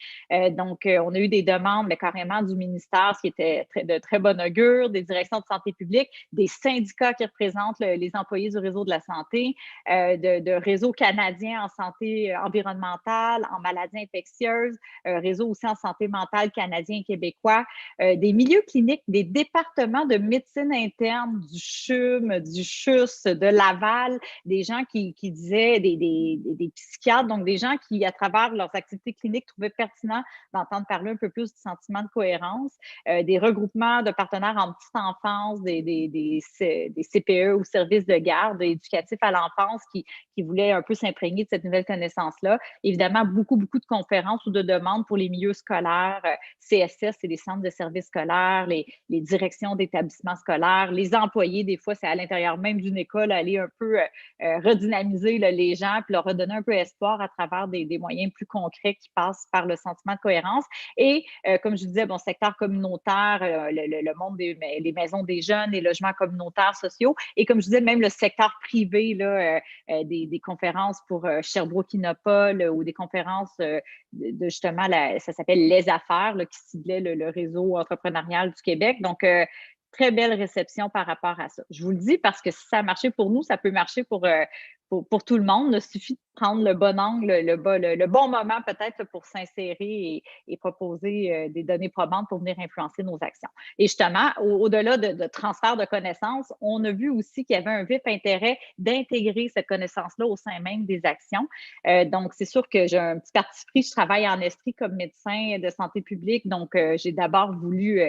Donc, on a eu des demandes mais carrément du ministère, ce qui était de très bon augure, des directions de santé publique, des syndicats qui représentent les employés du réseau de la santé, de réseaux canadiens en santé environnementale, en maladies infectieuses, réseau aussi en santé mentale canadien et québécois, des milieux cliniques, des départements de médecine interne, du CHUM, du CHUS, de Laval, des gens qui disaient, des psychiatres, donc des gens qui, à travers leurs activités cliniques, trouvaient pertinent d'entendre parler un peu plus du sentiment de cohérence, des regroupements de partenaires en petite enfance, des CPE ou services de garde éducatifs à l'enfance qui voulaient un peu s'imprégner de cette nouvelle connaissance-là. Évidemment, beaucoup de conférences ou de demandes pour les milieux scolaires, CSS, c'est les centres de services scolaires, les directions d'établissements scolaires, les employés, des fois, c'est à l'intérieur même d'une école, aller un peu redynamiser les gens, puis leur redonner un peu espoir à travers des moyens plus concrets qui passent par le sentiment de cohérence. Et comme je disais, bon, secteur communautaire, le monde les maisons des jeunes, les logements communautaires sociaux, et comme je disais, même le secteur privé, là, des conférences pour Sherbrooke Innopol ou des conférences de justement, ça s'appelle Les Affaires, là, qui ciblait le réseau entrepreneurial du Québec. Donc, très belle réception par rapport à ça. Je vous le dis parce que si ça a marché pour nous, ça peut marcher pour tout le monde. Il suffit de prendre le bon angle, le bon moment peut-être pour s'insérer et proposer des données probantes pour venir influencer nos actions. Et justement, au-delà de transfert de connaissances, on a vu aussi qu'il y avait un vif intérêt d'intégrer cette connaissance-là au sein même des actions. Donc, c'est sûr que j'ai un petit parti pris. Je travaille en Estrie comme médecin de santé publique. Donc, j'ai d'abord voulu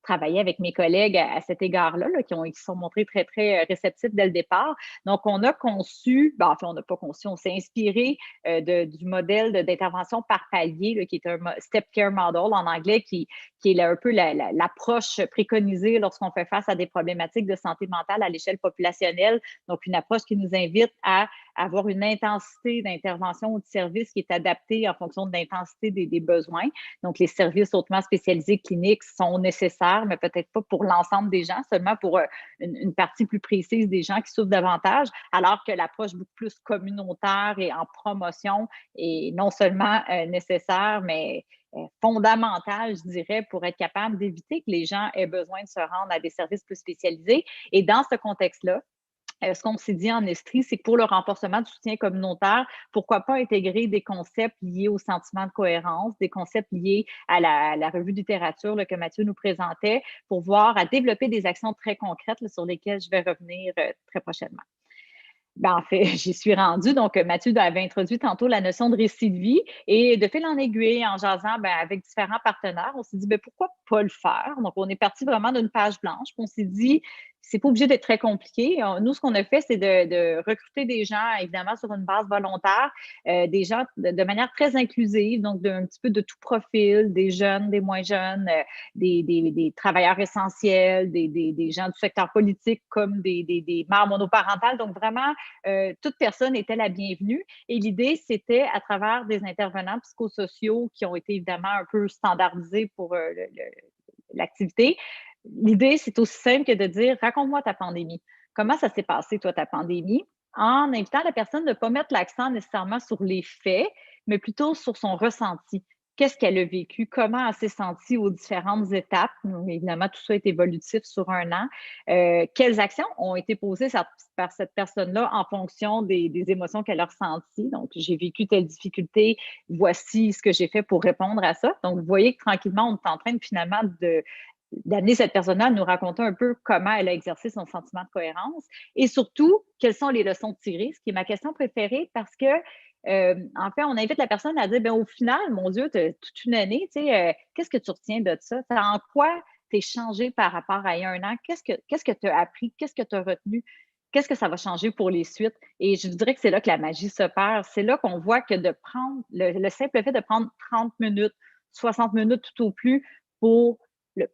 travailler avec mes collègues à cet égard-là, qui se sont montrés très, très réceptifs dès le départ. Donc, on a conçu, on n'a pas conçu, on s'est inspiré du modèle d'intervention par palier, là, qui est un Step Care Model en anglais, qui est un peu l'approche préconisée lorsqu'on fait face à des problématiques de santé mentale à l'échelle populationnelle. Donc, une approche qui nous invite à avoir une intensité d'intervention ou de service qui est adaptée en fonction de l'intensité des besoins. Donc, les services hautement spécialisés cliniques sont nécessaires, mais peut-être pas pour l'ensemble des gens, seulement pour une partie plus précise des gens qui souffrent davantage, alors que l'approche beaucoup plus communautaire et en promotion est non seulement nécessaire, mais fondamentale, je dirais, pour être capable d'éviter que les gens aient besoin de se rendre à des services plus spécialisés. Et dans ce contexte-là, ce qu'on s'est dit en Estrie, c'est que pour le renforcement du soutien communautaire, pourquoi pas intégrer des concepts liés au sentiment de cohérence, des concepts liés à la revue de littérature là, que Mathieu nous présentait, pour voir à développer des actions très concrètes là, sur lesquelles je vais revenir très prochainement. En fait, j'y suis rendue. Donc, Mathieu avait introduit tantôt la notion de récit de vie et de fil en aiguille, en jasant avec différents partenaires, on s'est dit, pourquoi pas le faire? Donc, on est parti vraiment d'une page blanche. Puis on s'est dit, c'est pas obligé d'être très compliqué. Nous, ce qu'on a fait, c'est de recruter des gens, évidemment, sur une base volontaire, des gens de manière très inclusive, donc un petit peu de tout profil, des jeunes, des moins jeunes, des travailleurs essentiels, des gens du secteur politique comme des mères monoparentales. Donc, vraiment, toute personne était la bienvenue. Et l'idée, c'était à travers des intervenants psychosociaux qui ont été évidemment un peu standardisés pour l'activité. L'idée, c'est aussi simple que de dire « raconte-moi ta pandémie ». comment ça s'est passé, toi, ta pandémie, en invitant la personne de ne pas mettre l'accent nécessairement sur les faits, mais plutôt sur son ressenti. Qu'est-ce qu'elle a vécu? Comment elle s'est sentie aux différentes étapes? Donc, évidemment, tout ça est évolutif sur un an. Quelles actions ont été posées par cette personne-là en fonction des émotions qu'elle a ressenties? Donc, j'ai vécu telle difficulté, voici ce que j'ai fait pour répondre à ça. Donc, vous voyez que tranquillement, on est en train de finalement d'amener cette personne-là à nous raconter un peu comment elle a exercé son sentiment de cohérence et surtout, quelles sont les leçons tirées, ce qui est ma question préférée parce que en fait, on invite la personne à dire, ben, au final, mon Dieu, tu as toute une année, tu sais, qu'est-ce que tu retiens de ça? En quoi tu es changé par rapport à il y a un an? Qu'est-ce que tu as appris? Qu'est-ce que tu as retenu? Qu'est-ce que ça va changer pour les suites? Et je dirais que c'est là que la magie s'opère. C'est là qu'on voit que de prendre le simple fait de prendre 30 minutes, 60 minutes tout au plus pour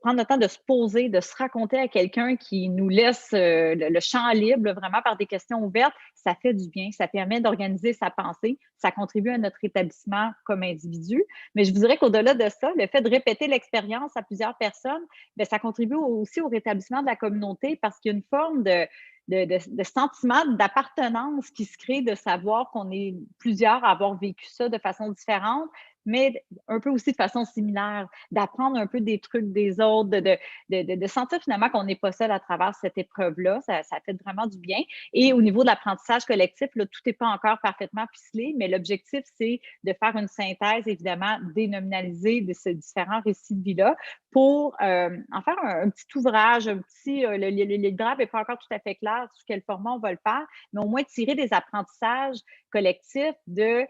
prendre le temps de se poser, de se raconter à quelqu'un qui nous laisse le champ libre, vraiment par des questions ouvertes, ça fait du bien, ça permet d'organiser sa pensée, ça contribue à notre établissement comme individu. Mais je vous dirais qu'au-delà de ça, le fait de répéter l'expérience à plusieurs personnes, bien, ça contribue aussi au rétablissement de la communauté parce qu'il y a une forme de sentiment d'appartenance qui se crée, de savoir qu'on est plusieurs à avoir vécu ça de façon différente, mais un peu aussi de façon similaire, d'apprendre un peu des trucs des autres, de sentir finalement qu'on n'est pas seul à travers cette épreuve-là. Ça fait vraiment du bien. Et au niveau de l'apprentissage collectif, là, tout n'est pas encore parfaitement ficelé, mais l'objectif, c'est de faire une synthèse, évidemment, dénominalisée de ces différents récits de vie-là pour en faire un petit ouvrage, le livrable n'est pas encore tout à fait clair sur quel format on va le faire, mais au moins tirer des apprentissages collectifs de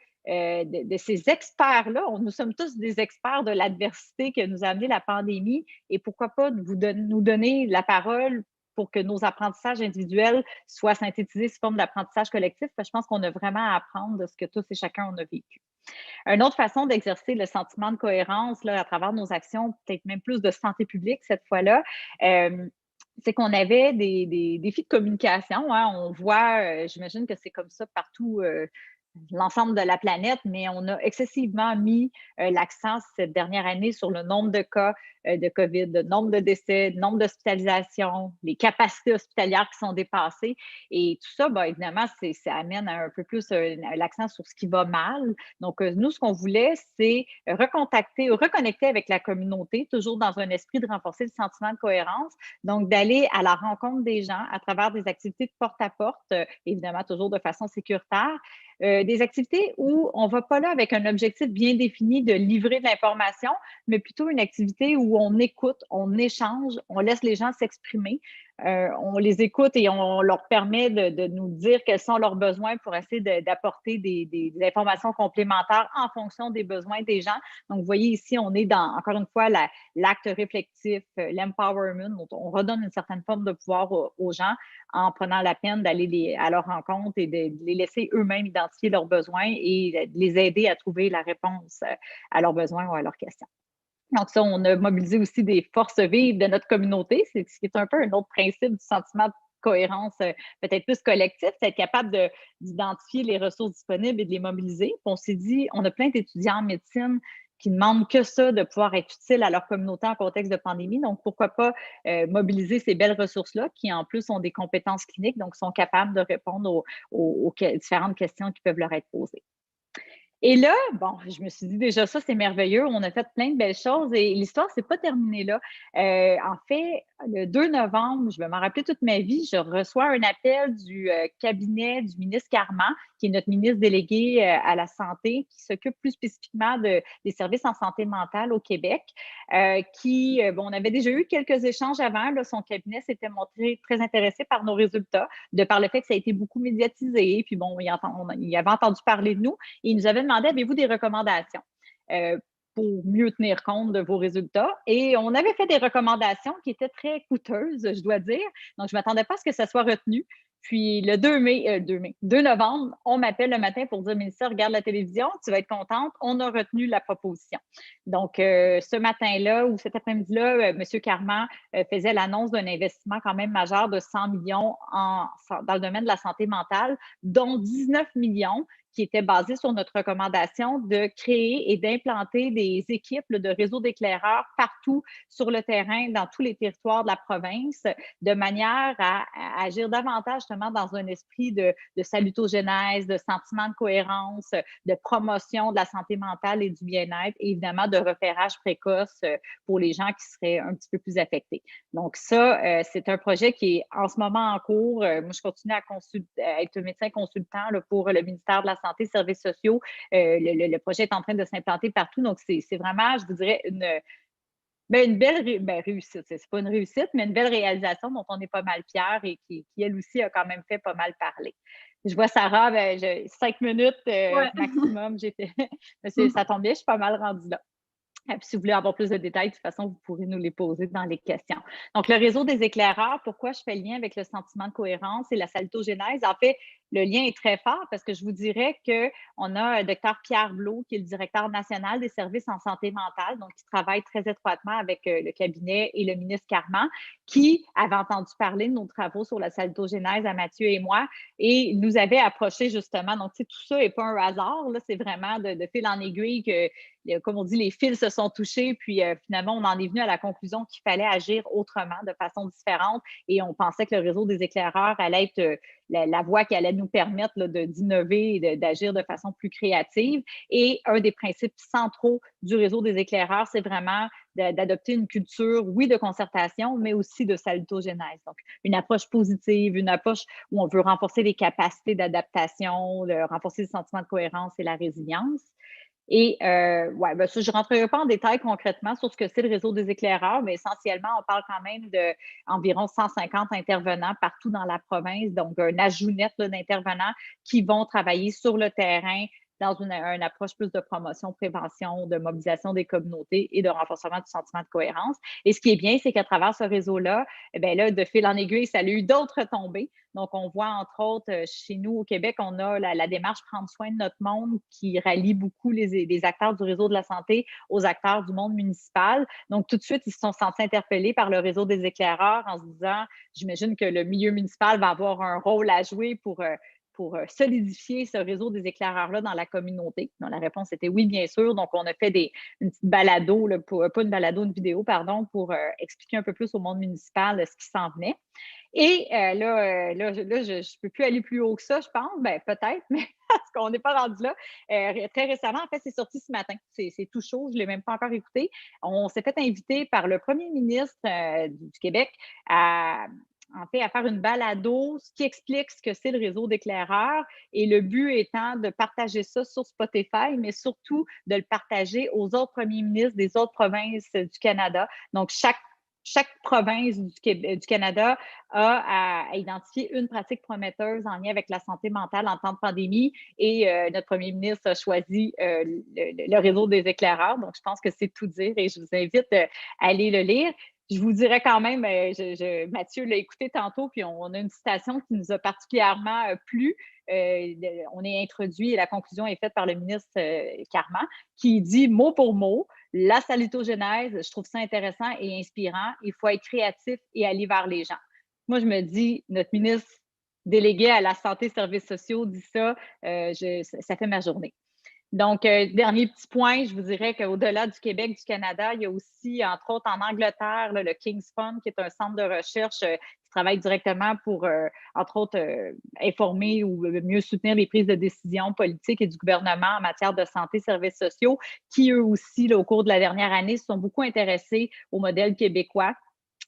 ces experts-là. Nous sommes tous des experts de l'adversité que nous a amené la pandémie et pourquoi pas nous donner la parole pour que nos apprentissages individuels soient synthétisés sous forme d'apprentissage collectif, parce que je pense qu'on a vraiment à apprendre de ce que tous et chacun on a vécu. Une autre façon d'exercer le sentiment de cohérence là, à travers nos actions, peut-être même plus de santé publique cette fois-là, c'est qu'on avait des défis de communication. Hein. On voit, j'imagine que c'est comme ça partout l'ensemble de la planète, mais on a excessivement mis l'accent cette dernière année sur le nombre de cas de COVID, le nombre de décès, le nombre d'hospitalisations, les capacités hospitalières qui sont dépassées. Et tout ça, bien, évidemment, ça amène un peu plus l'accent sur ce qui va mal. Donc, nous, ce qu'on voulait, c'est reconnecter avec la communauté, toujours dans un esprit de renforcer le sentiment de cohérence. Donc, d'aller à la rencontre des gens à travers des activités de porte-à-porte, évidemment, toujours de façon sécuritaire. Des activités où on ne va pas là avec un objectif bien défini de livrer de l'information, mais plutôt une activité où on écoute, on échange, on laisse les gens s'exprimer. On les écoute et on leur permet de nous dire quels sont leurs besoins pour essayer d'apporter des informations complémentaires en fonction des besoins des gens. Donc, vous voyez ici, on est dans, encore une fois, l'acte réflectif, l'empowerment. On redonne une certaine forme de pouvoir aux gens en prenant la peine d'aller à leur rencontre et de les laisser eux-mêmes identifier leurs besoins et de les aider à trouver la réponse à leurs besoins ou à leurs questions. Donc ça, on a mobilisé aussi des forces vives de notre communauté, ce qui est un peu un autre principe du sentiment de cohérence peut-être plus collectif, c'est être capable d'identifier les ressources disponibles et de les mobiliser. Puis on s'est dit, on a plein d'étudiants en médecine qui ne demandent que ça, de pouvoir être utile à leur communauté en contexte de pandémie. Donc, pourquoi pas mobiliser ces belles ressources-là qui, en plus, ont des compétences cliniques, donc sont capables de répondre aux différentes questions qui peuvent leur être posées. Et là, bon, je me suis dit déjà ça, c'est merveilleux. On a fait plein de belles choses et l'histoire, c'est pas terminée là. En fait, le 2 novembre, je vais m'en rappeler toute ma vie, je reçois un appel du cabinet du ministre Carman, qui est notre ministre délégué à la santé, qui s'occupe plus spécifiquement des services en santé mentale au Québec, on avait déjà eu quelques échanges avant. Là, son cabinet s'était montré très intéressé par nos résultats, de par le fait que ça a été beaucoup médiatisé. Puis bon, il avait entendu parler de nous et il nous avait demandé, avez-vous des recommandations pour mieux tenir compte de vos résultats? Et on avait fait des recommandations qui étaient très coûteuses, je dois dire. Donc, je ne m'attendais pas à ce que ça soit retenu. Puis le 2 novembre, on m'appelle le matin pour dire, Mélissa, regarde la télévision, tu vas être contente, on a retenu la proposition. Donc, ce matin-là ou cet après-midi-là, M. Carman faisait l'annonce d'un investissement quand même majeur de 100 millions dans le domaine de la santé mentale, dont 19 millions qui était basé sur notre recommandation de créer et d'implanter des équipes de réseaux d'éclaireurs partout sur le terrain, dans tous les territoires de la province, de manière à agir davantage justement dans un esprit de salutogénèse, de sentiment de cohérence, de promotion de la santé mentale et du bien-être, et évidemment de repérage précoce pour les gens qui seraient un petit peu plus affectés. Donc ça, c'est un projet qui est en ce moment en cours. Moi, je continue à être médecin consultant là, pour le ministère de la Santé et Services sociaux. Le projet est en train de s'implanter partout. Donc, c'est vraiment, je vous dirais, une belle réussite. C'est pas une réussite, mais une belle réalisation dont on est pas mal fiers et qui, elle aussi, a quand même fait pas mal parler. Je vois Sarah, 5 minutes maximum. Ça tombe bien, je suis pas mal rendue là. Puis si vous voulez avoir plus de détails, de toute façon, vous pourrez nous les poser dans les questions. Donc, le réseau des éclaireurs, pourquoi je fais le lien avec le sentiment de cohérence et la salutogénèse? En fait, le lien est très fort parce que je vous dirais qu'on a le Dr Pierre Blot, qui est le directeur national des services en santé mentale, donc qui travaille très étroitement avec le cabinet et le ministre Carman, qui avait entendu parler de nos travaux sur la salutogénèse à Mathieu et moi et nous avait approché justement. Donc, tout ça n'est pas un hasard, c'est vraiment de fil en aiguille que comme on dit, les fils se sont touchés, puis finalement, on en est venu à la conclusion qu'il fallait agir autrement, de façon différente, et on pensait que le réseau des éclaireurs allait être la voie qui allait nous permettre d'innover et d'agir de façon plus créative. Et un des principes centraux du réseau des éclaireurs, c'est vraiment d'adopter une culture, oui, de concertation, mais aussi de salutogénèse. Donc, une approche positive, une approche où on veut renforcer les capacités d'adaptation, renforcer le sentiment de cohérence et la résilience. Et ça, je ne rentrerai pas en détail concrètement sur ce que c'est le réseau des éclaireurs, mais essentiellement, on parle quand même d'environ 150 intervenants partout dans la province, donc un ajout net d'intervenants qui vont travailler sur le terrain dans une approche plus de promotion, prévention, de mobilisation des communautés et de renforcement du sentiment de cohérence. Et ce qui est bien, c'est qu'à travers ce réseau-là, de fil en aiguille, ça a eu d'autres retombées. Donc, on voit, entre autres, chez nous au Québec, on a la démarche Prendre soin de notre monde qui rallie beaucoup les acteurs du réseau de la santé aux acteurs du monde municipal. Donc, tout de suite, ils se sont sentis interpellés par le réseau des éclaireurs en se disant, j'imagine que le milieu municipal va avoir un rôle à jouer pour solidifier ce réseau des éclaireurs-là dans la communauté. Donc, la réponse était oui, bien sûr. Donc, on a fait une petite balado, pas une balado, une vidéo, pardon, pour expliquer un peu plus au monde municipal ce qui s'en venait. Et là, je ne peux plus aller plus haut que ça, je pense. Peut-être, mais parce qu'on n'est pas rendu là. Très récemment, en fait, c'est sorti ce matin. C'est tout chaud, je ne l'ai même pas encore écouté. On s'est fait inviter par le premier ministre du Québec à faire une balado qui explique ce que c'est le réseau d'éclaireurs et le but étant de partager ça sur Spotify, mais surtout de le partager aux autres premiers ministres des autres provinces du Canada. Donc, chaque province du Canada a à identifier une pratique prometteuse en lien avec la santé mentale en temps de pandémie et notre premier ministre a choisi le réseau des éclaireurs. Donc, je pense que c'est tout dire et je vous invite à aller le lire. Je vous dirais quand même, Mathieu l'a écouté tantôt, puis on a une citation qui nous a particulièrement plu. On est introduit et la conclusion est faite par le ministre Carman, qui dit mot pour mot, la salutogénèse, je trouve ça intéressant et inspirant. Il faut être créatif et aller vers les gens. Moi, je me dis, notre ministre délégué à la santé et services sociaux dit ça, ça fait ma journée. Donc, dernier petit point, je vous dirais qu'au-delà du Québec, du Canada, il y a aussi, entre autres, en Angleterre, le King's Fund, qui est un centre de recherche qui travaille directement pour, entre autres, informer ou mieux soutenir les prises de décision politiques et du gouvernement en matière de santé et services sociaux, qui, eux aussi, au cours de la dernière année, se sont beaucoup intéressés au modèle québécois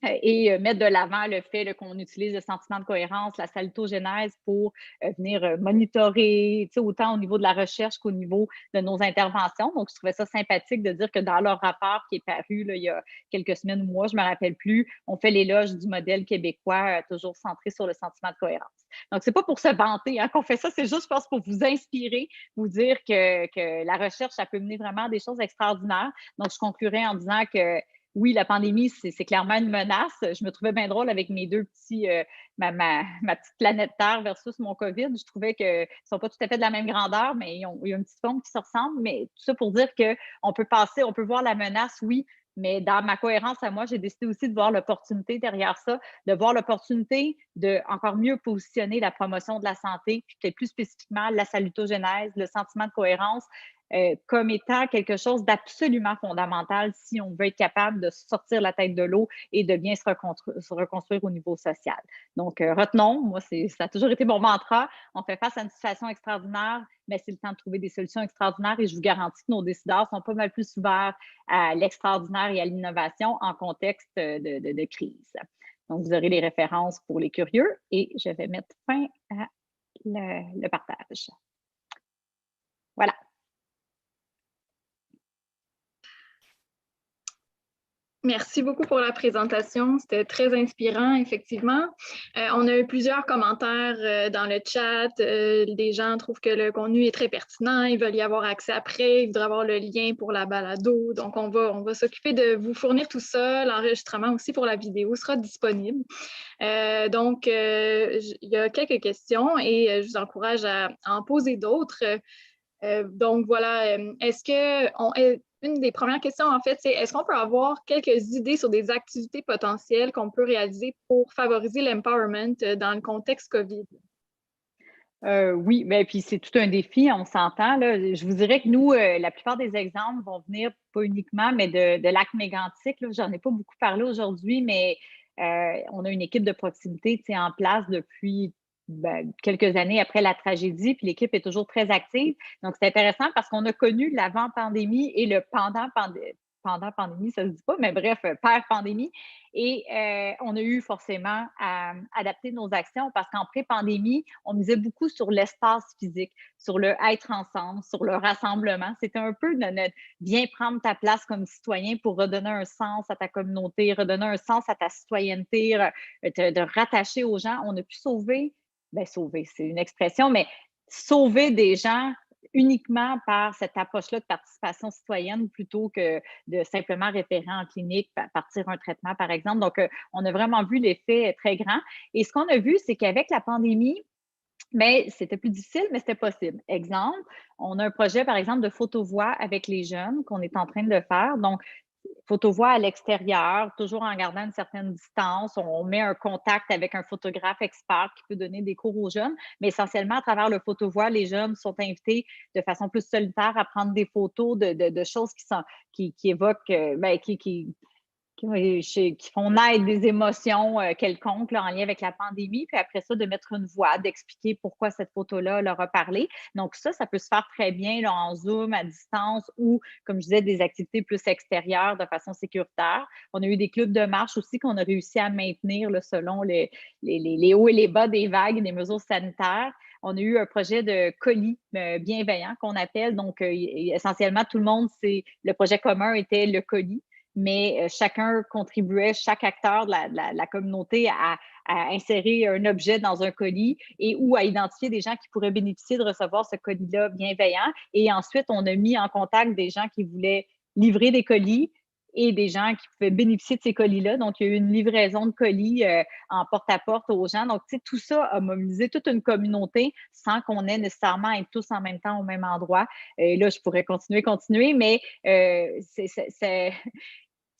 et mettre de l'avant le fait qu'on utilise le sentiment de cohérence, la salutogénèse pour venir monitorer, autant au niveau de la recherche qu'au niveau de nos interventions. Donc, je trouvais ça sympathique de dire que dans leur rapport qui est paru là, il y a quelques semaines ou mois, je ne me rappelle plus, on fait l'éloge du modèle québécois toujours centré sur le sentiment de cohérence. Donc, ce n'est pas pour se vanter qu'on fait ça, c'est juste, je pense, pour vous inspirer, vous dire que la recherche, ça peut mener vraiment à des choses extraordinaires. Donc, je conclurai en disant que oui, la pandémie, c'est clairement une menace. Je me trouvais bien drôle avec mes deux petits, ma petite planète Terre versus mon COVID. Je trouvais qu'ils ne sont pas tout à fait de la même grandeur, mais ils ont une petite forme qui se ressemble. Mais tout ça pour dire qu'on peut on peut voir la menace, oui, Mais dans ma cohérence à moi, j'ai décidé aussi de voir l'opportunité derrière ça, de voir l'opportunité de encore mieux positionner la promotion de la santé, puis peut-être plus spécifiquement la salutogénèse, le sentiment de cohérence, comme étant quelque chose d'absolument fondamental si on veut être capable de sortir la tête de l'eau et de bien se reconstruire au niveau social. Donc, retenons, moi, ça a toujours été mon mantra, on fait face à une situation extraordinaire, mais c'est le temps de trouver des solutions extraordinaires et je vous garantis que nos décideurs sont pas mal plus ouverts à l'extraordinaire et à l'innovation en contexte de crise. Donc, vous aurez les références pour les curieux et je vais mettre fin à le partage. Voilà. Merci beaucoup pour la présentation. C'était très inspirant, effectivement. On a eu plusieurs commentaires dans le chat. Des gens trouvent que le contenu est très pertinent. Ils veulent y avoir accès après. Ils voudraient avoir le lien pour la balado. Donc, on va s'occuper de vous fournir tout ça. L'enregistrement aussi pour la vidéo sera disponible. Donc, il y a quelques questions et je vous encourage à en poser d'autres. Donc, voilà. Une des premières questions, en fait, c'est est-ce qu'on peut avoir quelques idées sur des activités potentielles qu'on peut réaliser pour favoriser l'empowerment dans le contexte COVID? Oui, mais puis c'est tout un défi, on s'entend. Je vous dirais que nous, la plupart des exemples vont venir pas uniquement, mais de lacs mégantiques. J'en ai pas beaucoup parlé aujourd'hui, mais on a une équipe de proximité en place depuis quelques années après la tragédie, puis l'équipe est toujours très active. Donc, c'est intéressant parce qu'on a connu l'avant-pandémie et le pendant-pandémie, ça se dit pas, mais bref, per-pandémie. Et on a eu forcément à adapter nos actions parce qu'en pré-pandémie, on misait beaucoup sur l'espace physique, sur le être ensemble, sur le rassemblement. C'était un peu de notre viens prendre ta place comme citoyen pour redonner un sens à ta communauté, redonner un sens à ta citoyenneté, de rattacher aux gens. On a pu sauver, c'est une expression, mais sauver des gens uniquement par cette approche-là de participation citoyenne plutôt que de simplement référer en clinique, partir un traitement, par exemple. Donc, on a vraiment vu l'effet très grand. Et ce qu'on a vu, c'est qu'avec la pandémie, mais c'était plus difficile, mais c'était possible. Exemple, on a un projet, par exemple, de photovoix avec les jeunes qu'on est en train de faire. Donc, photovoix à l'extérieur, toujours en gardant une certaine distance. On met un contact avec un photographe expert qui peut donner des cours aux jeunes, mais essentiellement, à travers le photovoix, les jeunes sont invités de façon plus solitaire à prendre des photos de choses qui évoquent, qui font naître des émotions quelconques en lien avec la pandémie, puis après ça, de mettre une voix, d'expliquer pourquoi cette photo-là leur a parlé. Donc ça peut se faire très bien en Zoom, à distance ou, comme je disais, des activités plus extérieures de façon sécuritaire. On a eu des clubs de marche aussi qu'on a réussi à maintenir selon les hauts et les bas des vagues et des mesures sanitaires. On a eu un projet de colis bienveillant qu'on appelle. Donc, essentiellement, tout le monde, le projet commun était le colis, mais chacun contribuait, chaque acteur de la communauté à insérer un objet dans un colis et ou à identifier des gens qui pourraient bénéficier de recevoir ce colis-là bienveillant. Et ensuite, on a mis en contact des gens qui voulaient livrer des colis et des gens qui pouvaient bénéficier de ces colis-là. Donc, il y a eu une livraison de colis en porte-à-porte aux gens. Donc, tu sais, tout ça a mobilisé toute une communauté sans qu'on ait nécessairement à être tous en même temps au même endroit. Là, je pourrais continuer, mais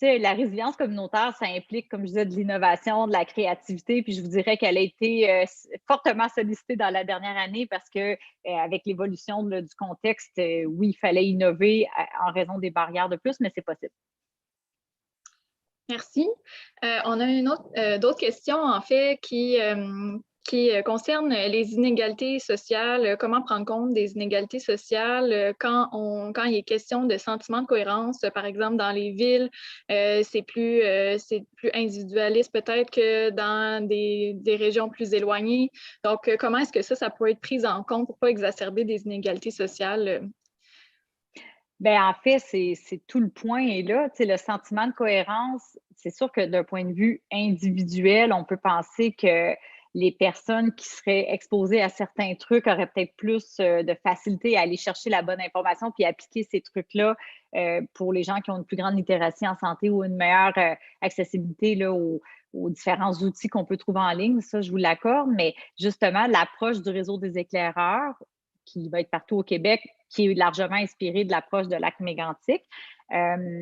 la résilience communautaire, ça implique, comme je disais, de l'innovation, de la créativité, puis je vous dirais qu'elle a été fortement sollicitée dans la dernière année parce que avec l'évolution du contexte, oui, il fallait innover en raison des barrières de plus, mais c'est possible. Merci. On a d'autres questions, en fait, qui concernent les inégalités sociales. Comment prendre compte des inégalités sociales quand il est question de sentiment de cohérence, par exemple, dans les villes, c'est plus individualiste peut-être que dans des régions plus éloignées. Donc, comment est-ce que ça peut être pris en compte pour ne pas exacerber des inégalités sociales? En fait, c'est tout le point est là. Tu sais, le sentiment de cohérence, c'est sûr que d'un point de vue individuel, on peut penser que les personnes qui seraient exposées à certains trucs auraient peut-être plus de facilité à aller chercher la bonne information puis appliquer ces trucs-là pour les gens qui ont une plus grande littératie en santé ou une meilleure accessibilité là, aux différents outils qu'on peut trouver en ligne. Ça, je vous l'accorde, mais justement, l'approche du réseau des éclaireurs qui va être partout au Québec qui est largement inspiré de l'approche de lac mégantic.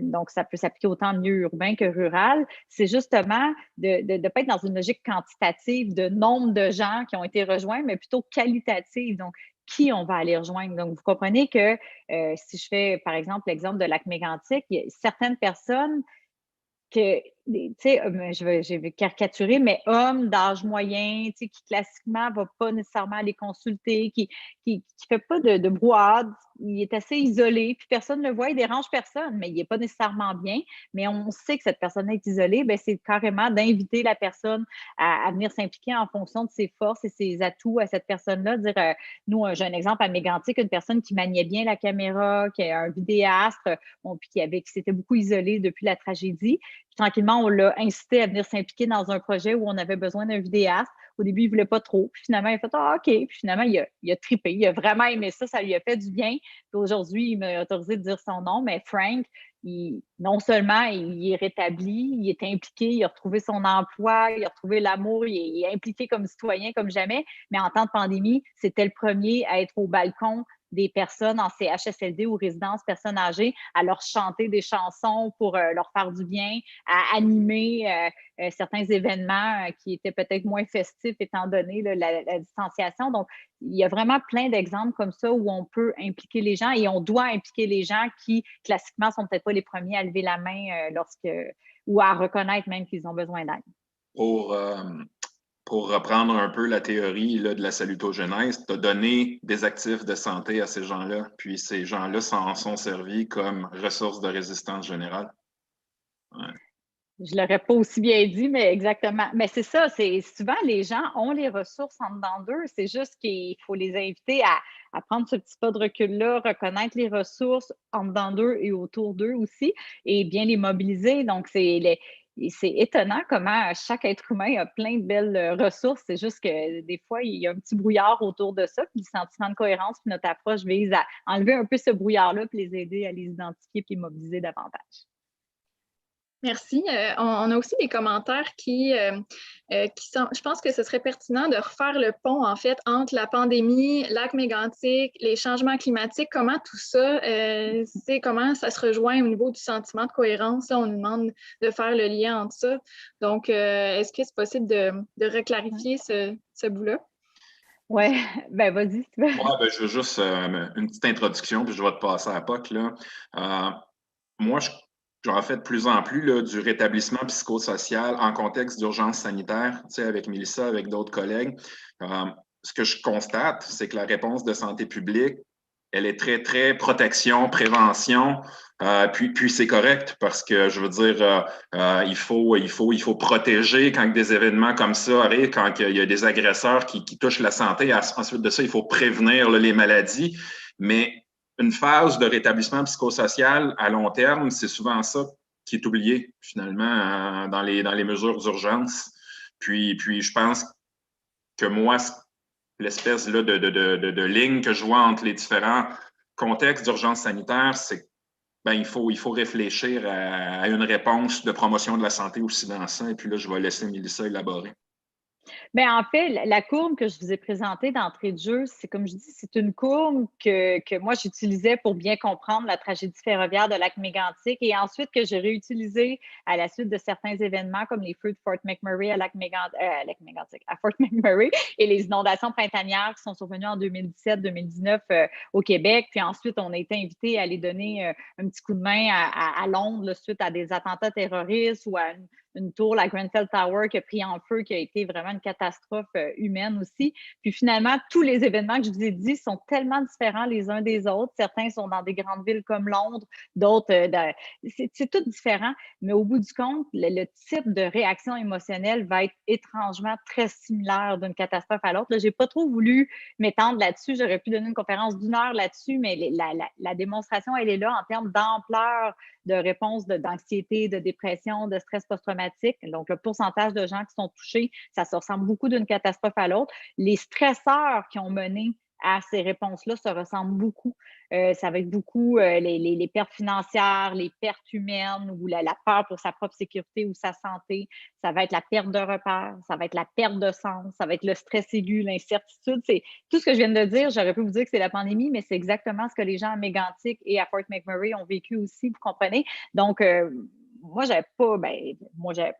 Donc, ça peut s'appliquer autant en milieu urbain que rural. C'est justement de ne pas être dans une logique quantitative de nombre de gens qui ont été rejoints, mais plutôt qualitative. Donc, qui on va aller rejoindre. Donc, vous comprenez que si je fais, par exemple, l'exemple de lac mégantic, il y a certaines personnes que, tu sais, je vais caricaturer, mais hommes d'âge moyen, tu sais, qui classiquement ne va pas nécessairement aller consulter, qui fait pas de brouhaha, il est assez isolé, puis personne ne le voit, il dérange personne, mais il n'est pas nécessairement bien. Mais on sait que cette personne est isolée, bien, c'est carrément d'inviter la personne à venir s'impliquer en fonction de ses forces et ses atouts à cette personne-là. Dire, nous, j'ai un exemple à Mégantic, une personne qui maniait bien la caméra, qui est un vidéaste, bon, puis qui s'était beaucoup isolé depuis la tragédie. Puis, tranquillement, on l'a incité à venir s'impliquer dans un projet où on avait besoin d'un vidéaste. Au début, il ne voulait pas trop. Puis finalement, il a fait ah, OK. Puis finalement, il a trippé. Il a vraiment aimé ça. Ça lui a fait du bien. Puis aujourd'hui, il m'a autorisé de dire son nom, mais Frank, non seulement il est rétabli, il est impliqué, il a retrouvé son emploi, il a retrouvé l'amour, il est impliqué comme citoyen comme jamais. Mais en temps de pandémie, c'était le premier à être au balcon des personnes en CHSLD ou résidence personnes âgées, à leur chanter des chansons pour leur faire du bien, à animer certains événements qui étaient peut-être moins festifs étant donné la distanciation. Donc, il y a vraiment plein d'exemples comme ça où on peut impliquer les gens et on doit impliquer les gens qui, classiquement, ne sont peut-être pas les premiers à lever la main ou à reconnaître même qu'ils ont besoin d'aide. Pour reprendre un peu la théorie là, de la salutogénèse, tu as donné des actifs de santé à ces gens-là, puis ces gens-là s'en sont servis comme ressources de résistance générale. Ouais. Je ne l'aurais pas aussi bien dit, mais exactement. Mais c'est ça, c'est souvent les gens ont les ressources en dedans d'eux. C'est juste qu'il faut les inviter à prendre ce petit pas de recul-là, reconnaître les ressources en dedans d'eux et autour d'eux aussi, et bien les mobiliser. Donc, c'est étonnant comment chaque être humain a plein de belles ressources. C'est juste que des fois, il y a un petit brouillard autour de ça. Puis le sentiment de cohérence, puis notre approche vise à enlever un peu ce brouillard-là, puis les aider à les identifier, puis les mobiliser davantage. Merci. On a aussi des commentaires qui sont, je pense que ce serait pertinent de refaire le pont, en fait, entre la pandémie, lac mégantic, les changements climatiques, comment tout ça, comment ça se rejoint au niveau du sentiment de cohérence. Là, on nous demande de faire le lien entre ça. Donc, est-ce que c'est possible de reclarifier ce bout-là? Oui, ben vas-y, si tu veux. Ouais, ben, je veux juste une petite introduction, puis je vais te passer à POC. Moi, j'en fais de plus en plus là, du rétablissement psychosocial en contexte d'urgence sanitaire, tu sais, avec Mélissa, avec d'autres collègues. Ce que je constate, c'est que la réponse de santé publique, elle est très, très protection, prévention, puis c'est correct parce que, je veux dire, il faut protéger quand des événements comme ça arrivent, quand il y a des agresseurs qui touchent la santé. Ensuite de ça, il faut prévenir là, les maladies. Mais une phase de rétablissement psychosocial à long terme, c'est souvent ça qui est oublié, finalement, dans les mesures d'urgence. Puis je pense que moi, l'espèce là, de ligne que je vois entre les différents contextes d'urgence sanitaire, c'est il faut réfléchir à une réponse de promotion de la santé aussi dans ça. Et puis là, je vais laisser Mélissa élaborer. Bien, en fait, la courbe que je vous ai présentée d'entrée de jeu, c'est comme je dis, c'est une courbe que moi j'utilisais pour bien comprendre la tragédie ferroviaire de lac mégantic et ensuite que j'ai réutilisée à la suite de certains événements comme les feux de Fort McMurray à Fort McMurray et les inondations printanières qui sont survenues en 2017-2019 au Québec. Puis ensuite, on a été invité à aller donner un petit coup de main à Londres là, suite à des attentats terroristes ou à une tour, la Grenfell Tower, qui a pris en feu, qui a été vraiment une catastrophe humaine aussi. Puis finalement, tous les événements que je vous ai dit sont tellement différents les uns des autres. Certains sont dans des grandes villes comme Londres, d'autres, c'est tout différent. Mais au bout du compte, le type de réaction émotionnelle va être étrangement très similaire d'une catastrophe à l'autre. Je n'ai pas trop voulu m'étendre là-dessus. J'aurais pu donner une conférence d'1 heure là-dessus, mais la démonstration, elle est là en termes d'ampleur de réponse d'anxiété, de dépression, de stress post-traumatique. Donc, le pourcentage de gens qui sont touchés, ça se ressemble beaucoup d'une catastrophe à l'autre. Les stresseurs qui ont mené à ces réponses-là se ressemblent beaucoup. Ça va être beaucoup les pertes financières, les pertes humaines ou la peur pour sa propre sécurité ou sa santé. Ça va être la perte de repères, ça va être la perte de sens, ça va être le stress aigu, l'incertitude. C'est tout ce que je viens de dire. J'aurais pu vous dire que c'est la pandémie, mais c'est exactement ce que les gens à Mégantic et à Fort McMurray ont vécu aussi, vous comprenez? Donc, moi, j'avais pas,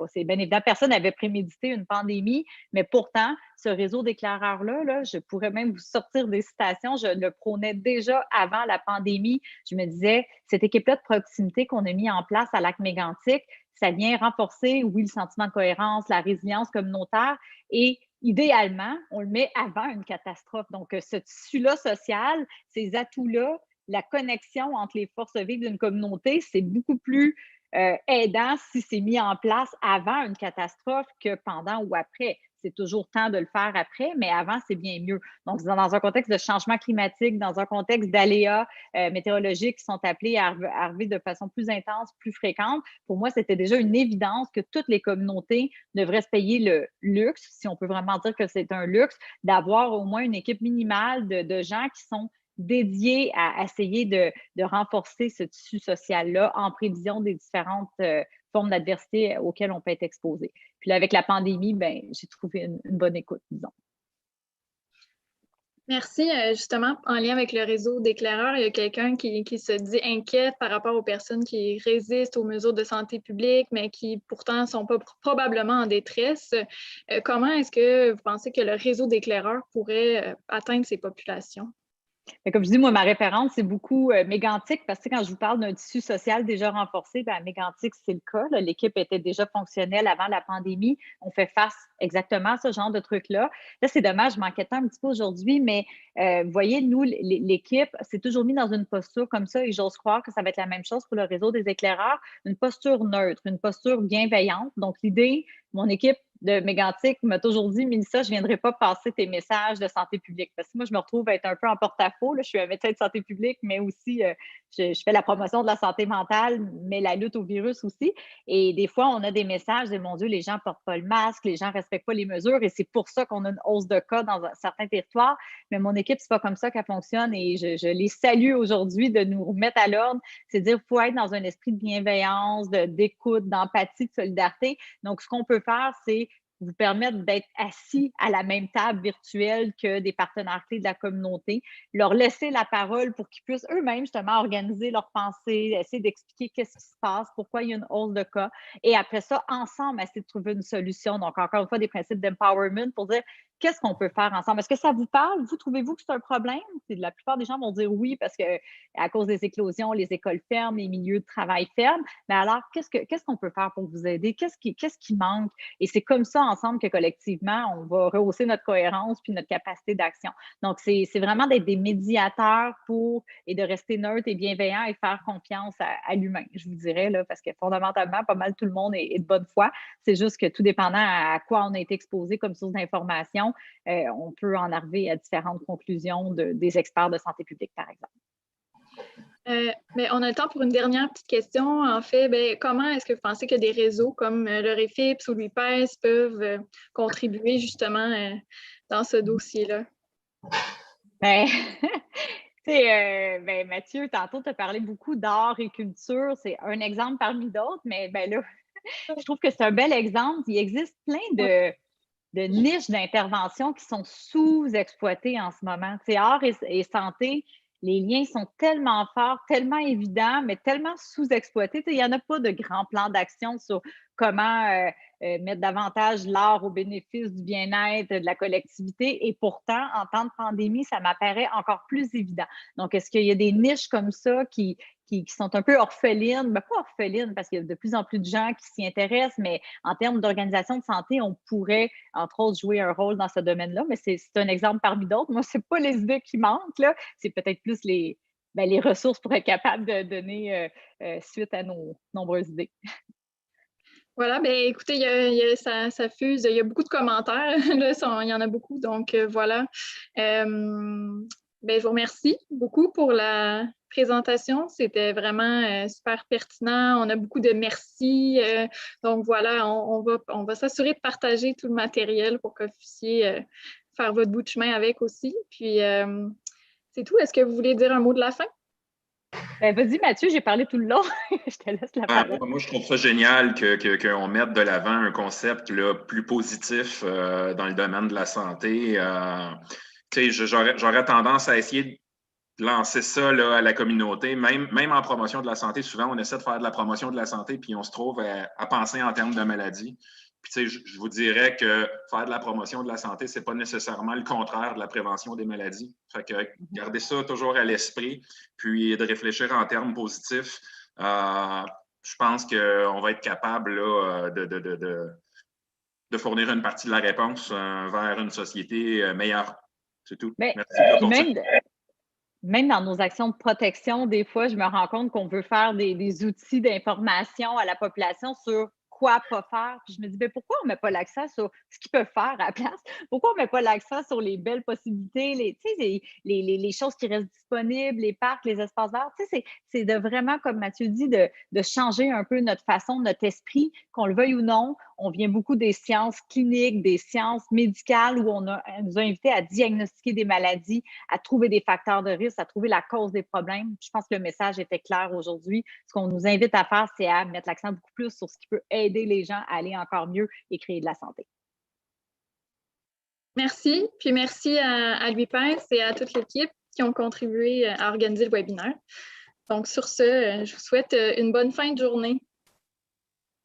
c'est bien évident, personne n'avait prémédité une pandémie, mais pourtant, ce réseau d'éclaireurs-là, là, je pourrais même vous sortir des citations, je le prônais déjà avant la pandémie. Je me disais, cette équipe-là de proximité qu'on a mis en place à Lac-Mégantic, ça vient renforcer, oui, le sentiment de cohérence, la résilience communautaire et idéalement, on le met avant une catastrophe. Donc, ce tissu-là social, ces atouts-là, la connexion entre les forces vives d'une communauté, c'est beaucoup plus aidant si c'est mis en place avant une catastrophe que pendant ou après. C'est toujours temps de le faire après, mais avant, c'est bien mieux. Donc, dans un contexte de changement climatique, dans un contexte d'aléas météorologiques qui sont appelés à arriver de façon plus intense, plus fréquente, pour moi, c'était déjà une évidence que toutes les communautés devraient se payer le luxe, si on peut vraiment dire que c'est un luxe, d'avoir au moins une équipe minimale de gens qui sont dédiés à essayer de renforcer ce tissu social-là en prévision des différentes formes d'adversité auxquelles on peut être exposé. Puis là, avec la pandémie, ben, j'ai trouvé une bonne écoute, disons. Merci. Justement, en lien avec le réseau d'éclaireurs, il y a quelqu'un qui se dit inquiète par rapport aux personnes qui résistent aux mesures de santé publique, mais qui pourtant ne sont pas probablement en détresse. Comment est-ce que vous pensez que le réseau d'éclaireurs pourrait atteindre ces populations? Mais comme je dis, moi, ma référence, c'est beaucoup Mégantic, parce que quand je vous parle d'un tissu social déjà renforcé, ben, à Mégantic, c'est le cas. L'équipe était déjà fonctionnelle avant la pandémie. On fait face exactement à ce genre de truc-là. Là, c'est dommage, je manquais un petit peu aujourd'hui, mais vous voyez, nous, l'équipe s'est toujours mis dans une posture comme ça, et j'ose croire que ça va être la même chose pour le réseau des éclaireurs, une posture neutre, une posture bienveillante. Donc, l'idée, mon équipe de Mégantic m'a toujours dit, Mélissa, je ne viendrai pas passer tes messages de santé publique. Parce que moi, je me retrouve à être un peu en porte-à-faux. Je suis un médecin de santé publique, mais aussi, je fais la promotion de la santé mentale, mais la lutte au virus aussi. Et des fois, on a des messages de, mon Dieu, les gens ne portent pas le masque, les gens ne respectent pas les mesures, et c'est pour ça qu'on a une hausse de cas dans certains territoires. Mais mon équipe, c'est pas comme ça qu'elle fonctionne, et je les salue aujourd'hui de nous remettre à l'ordre. C'est dire qu'il faut être dans un esprit de bienveillance, d'écoute, d'empathie, de solidarité. Donc, ce qu'on peut faire, c'est vous permettre d'être assis à la même table virtuelle que des partenaires clés de la communauté, leur laisser la parole pour qu'ils puissent eux-mêmes justement organiser leurs pensées, essayer d'expliquer qu'est-ce qui se passe, pourquoi il y a une hausse de cas, et après ça, ensemble, essayer de trouver une solution. Donc, encore une fois, des principes d'empowerment pour dire qu'est-ce qu'on peut faire ensemble. Est-ce que ça vous parle? Vous, trouvez-vous que c'est un problème? La plupart des gens vont dire oui parce que à cause des éclosions, les écoles ferment, les milieux de travail ferment. Mais alors, qu'est-ce qu'on peut faire pour vous aider? Qu'est-ce qui manque? Et c'est comme ça, ensemble, que collectivement, on va rehausser notre cohérence puis notre capacité d'action. Donc, c'est vraiment d'être des médiateurs et de rester neutre et bienveillant et faire confiance à l'humain, je vous dirais, là, parce que fondamentalement, pas mal tout le monde est de bonne foi. C'est juste que tout dépendant à quoi on a été exposé comme source d'information, on peut en arriver à différentes conclusions des experts de santé publique, par exemple. Mais on a le temps pour une dernière petite question. En fait, comment est-ce que vous pensez que des réseaux comme le REFIPS ou l'UPES peuvent contribuer justement dans ce dossier-là? Ben, Mathieu, tantôt, tu as parlé beaucoup d'art et culture. C'est un exemple parmi d'autres, mais ben là, je trouve que c'est un bel exemple. Il existe plein de niches d'intervention qui sont sous-exploitées en ce moment. Art et santé, les liens sont tellement forts, tellement évidents, mais tellement sous-exploités. Il n'y en a pas de grand plan d'action sur comment mettre davantage l'art au bénéfice du bien-être de la collectivité. Et pourtant, en temps de pandémie, ça m'apparaît encore plus évident. Donc, est-ce qu'il y a des niches comme ça qui sont un peu orphelines? Ben, pas orphelines, parce qu'il y a de plus en plus de gens qui s'y intéressent, mais en termes d'organisation de santé, on pourrait, entre autres, jouer un rôle dans ce domaine-là. Mais c'est un exemple parmi d'autres. Moi, ce n'est pas les idées qui manquent, là. C'est peut-être plus les ressources pour être capable de donner suite à nos nombreuses idées. Voilà, écoutez, ça fuse. Il y a beaucoup de commentaires. Là, il y en a beaucoup. Donc, voilà. Je vous remercie beaucoup pour la présentation. C'était vraiment super pertinent. On a beaucoup de merci. Donc, voilà, on va s'assurer de partager tout le matériel pour que vous puissiez faire votre bout de chemin avec aussi. Puis, c'est tout. Est-ce que vous voulez dire un mot de la fin? Ben, vas-y, Mathieu, j'ai parlé tout le long. Je te laisse la parole. Moi, je trouve ça génial qu'on mette de l'avant un concept là, plus positif dans le domaine de la santé. J'aurais tendance à essayer de lancer ça là, à la communauté, même en promotion de la santé. Souvent, on essaie de faire de la promotion de la santé, puis on se trouve à penser en termes de maladie. Puis, je vous dirais que faire de la promotion de la santé, c'est pas nécessairement le contraire de la prévention des maladies. Fait que gardez ça toujours à l'esprit, puis de réfléchir en termes positifs. Je pense qu'on va être capable là, de fournir une partie de la réponse vers une société meilleure. C'est tout. Mais, merci. Même dans nos actions de protection, des fois, je me rends compte qu'on veut faire des outils d'information à la population sur quoi pas faire. Puis je me dis, mais pourquoi on ne met pas l'accent sur ce qu'ils peuvent faire à la place? Pourquoi on ne met pas l'accent sur les belles possibilités, les choses qui restent disponibles, les parcs, les espaces verts? C'est de vraiment, comme Mathieu dit, de changer un peu notre façon, notre esprit, qu'on le veuille ou non. On vient beaucoup des sciences cliniques, des sciences médicales où on nous a invités à diagnostiquer des maladies, à trouver des facteurs de risque, à trouver la cause des problèmes. Je pense que le message était clair aujourd'hui. Ce qu'on nous invite à faire, c'est à mettre l'accent beaucoup plus sur ce qui peut aider les gens à aller encore mieux et créer de la santé. Merci. Puis merci à Louis Pince et à toute l'équipe qui ont contribué à organiser le webinaire. Donc, sur ce, je vous souhaite une bonne fin de journée.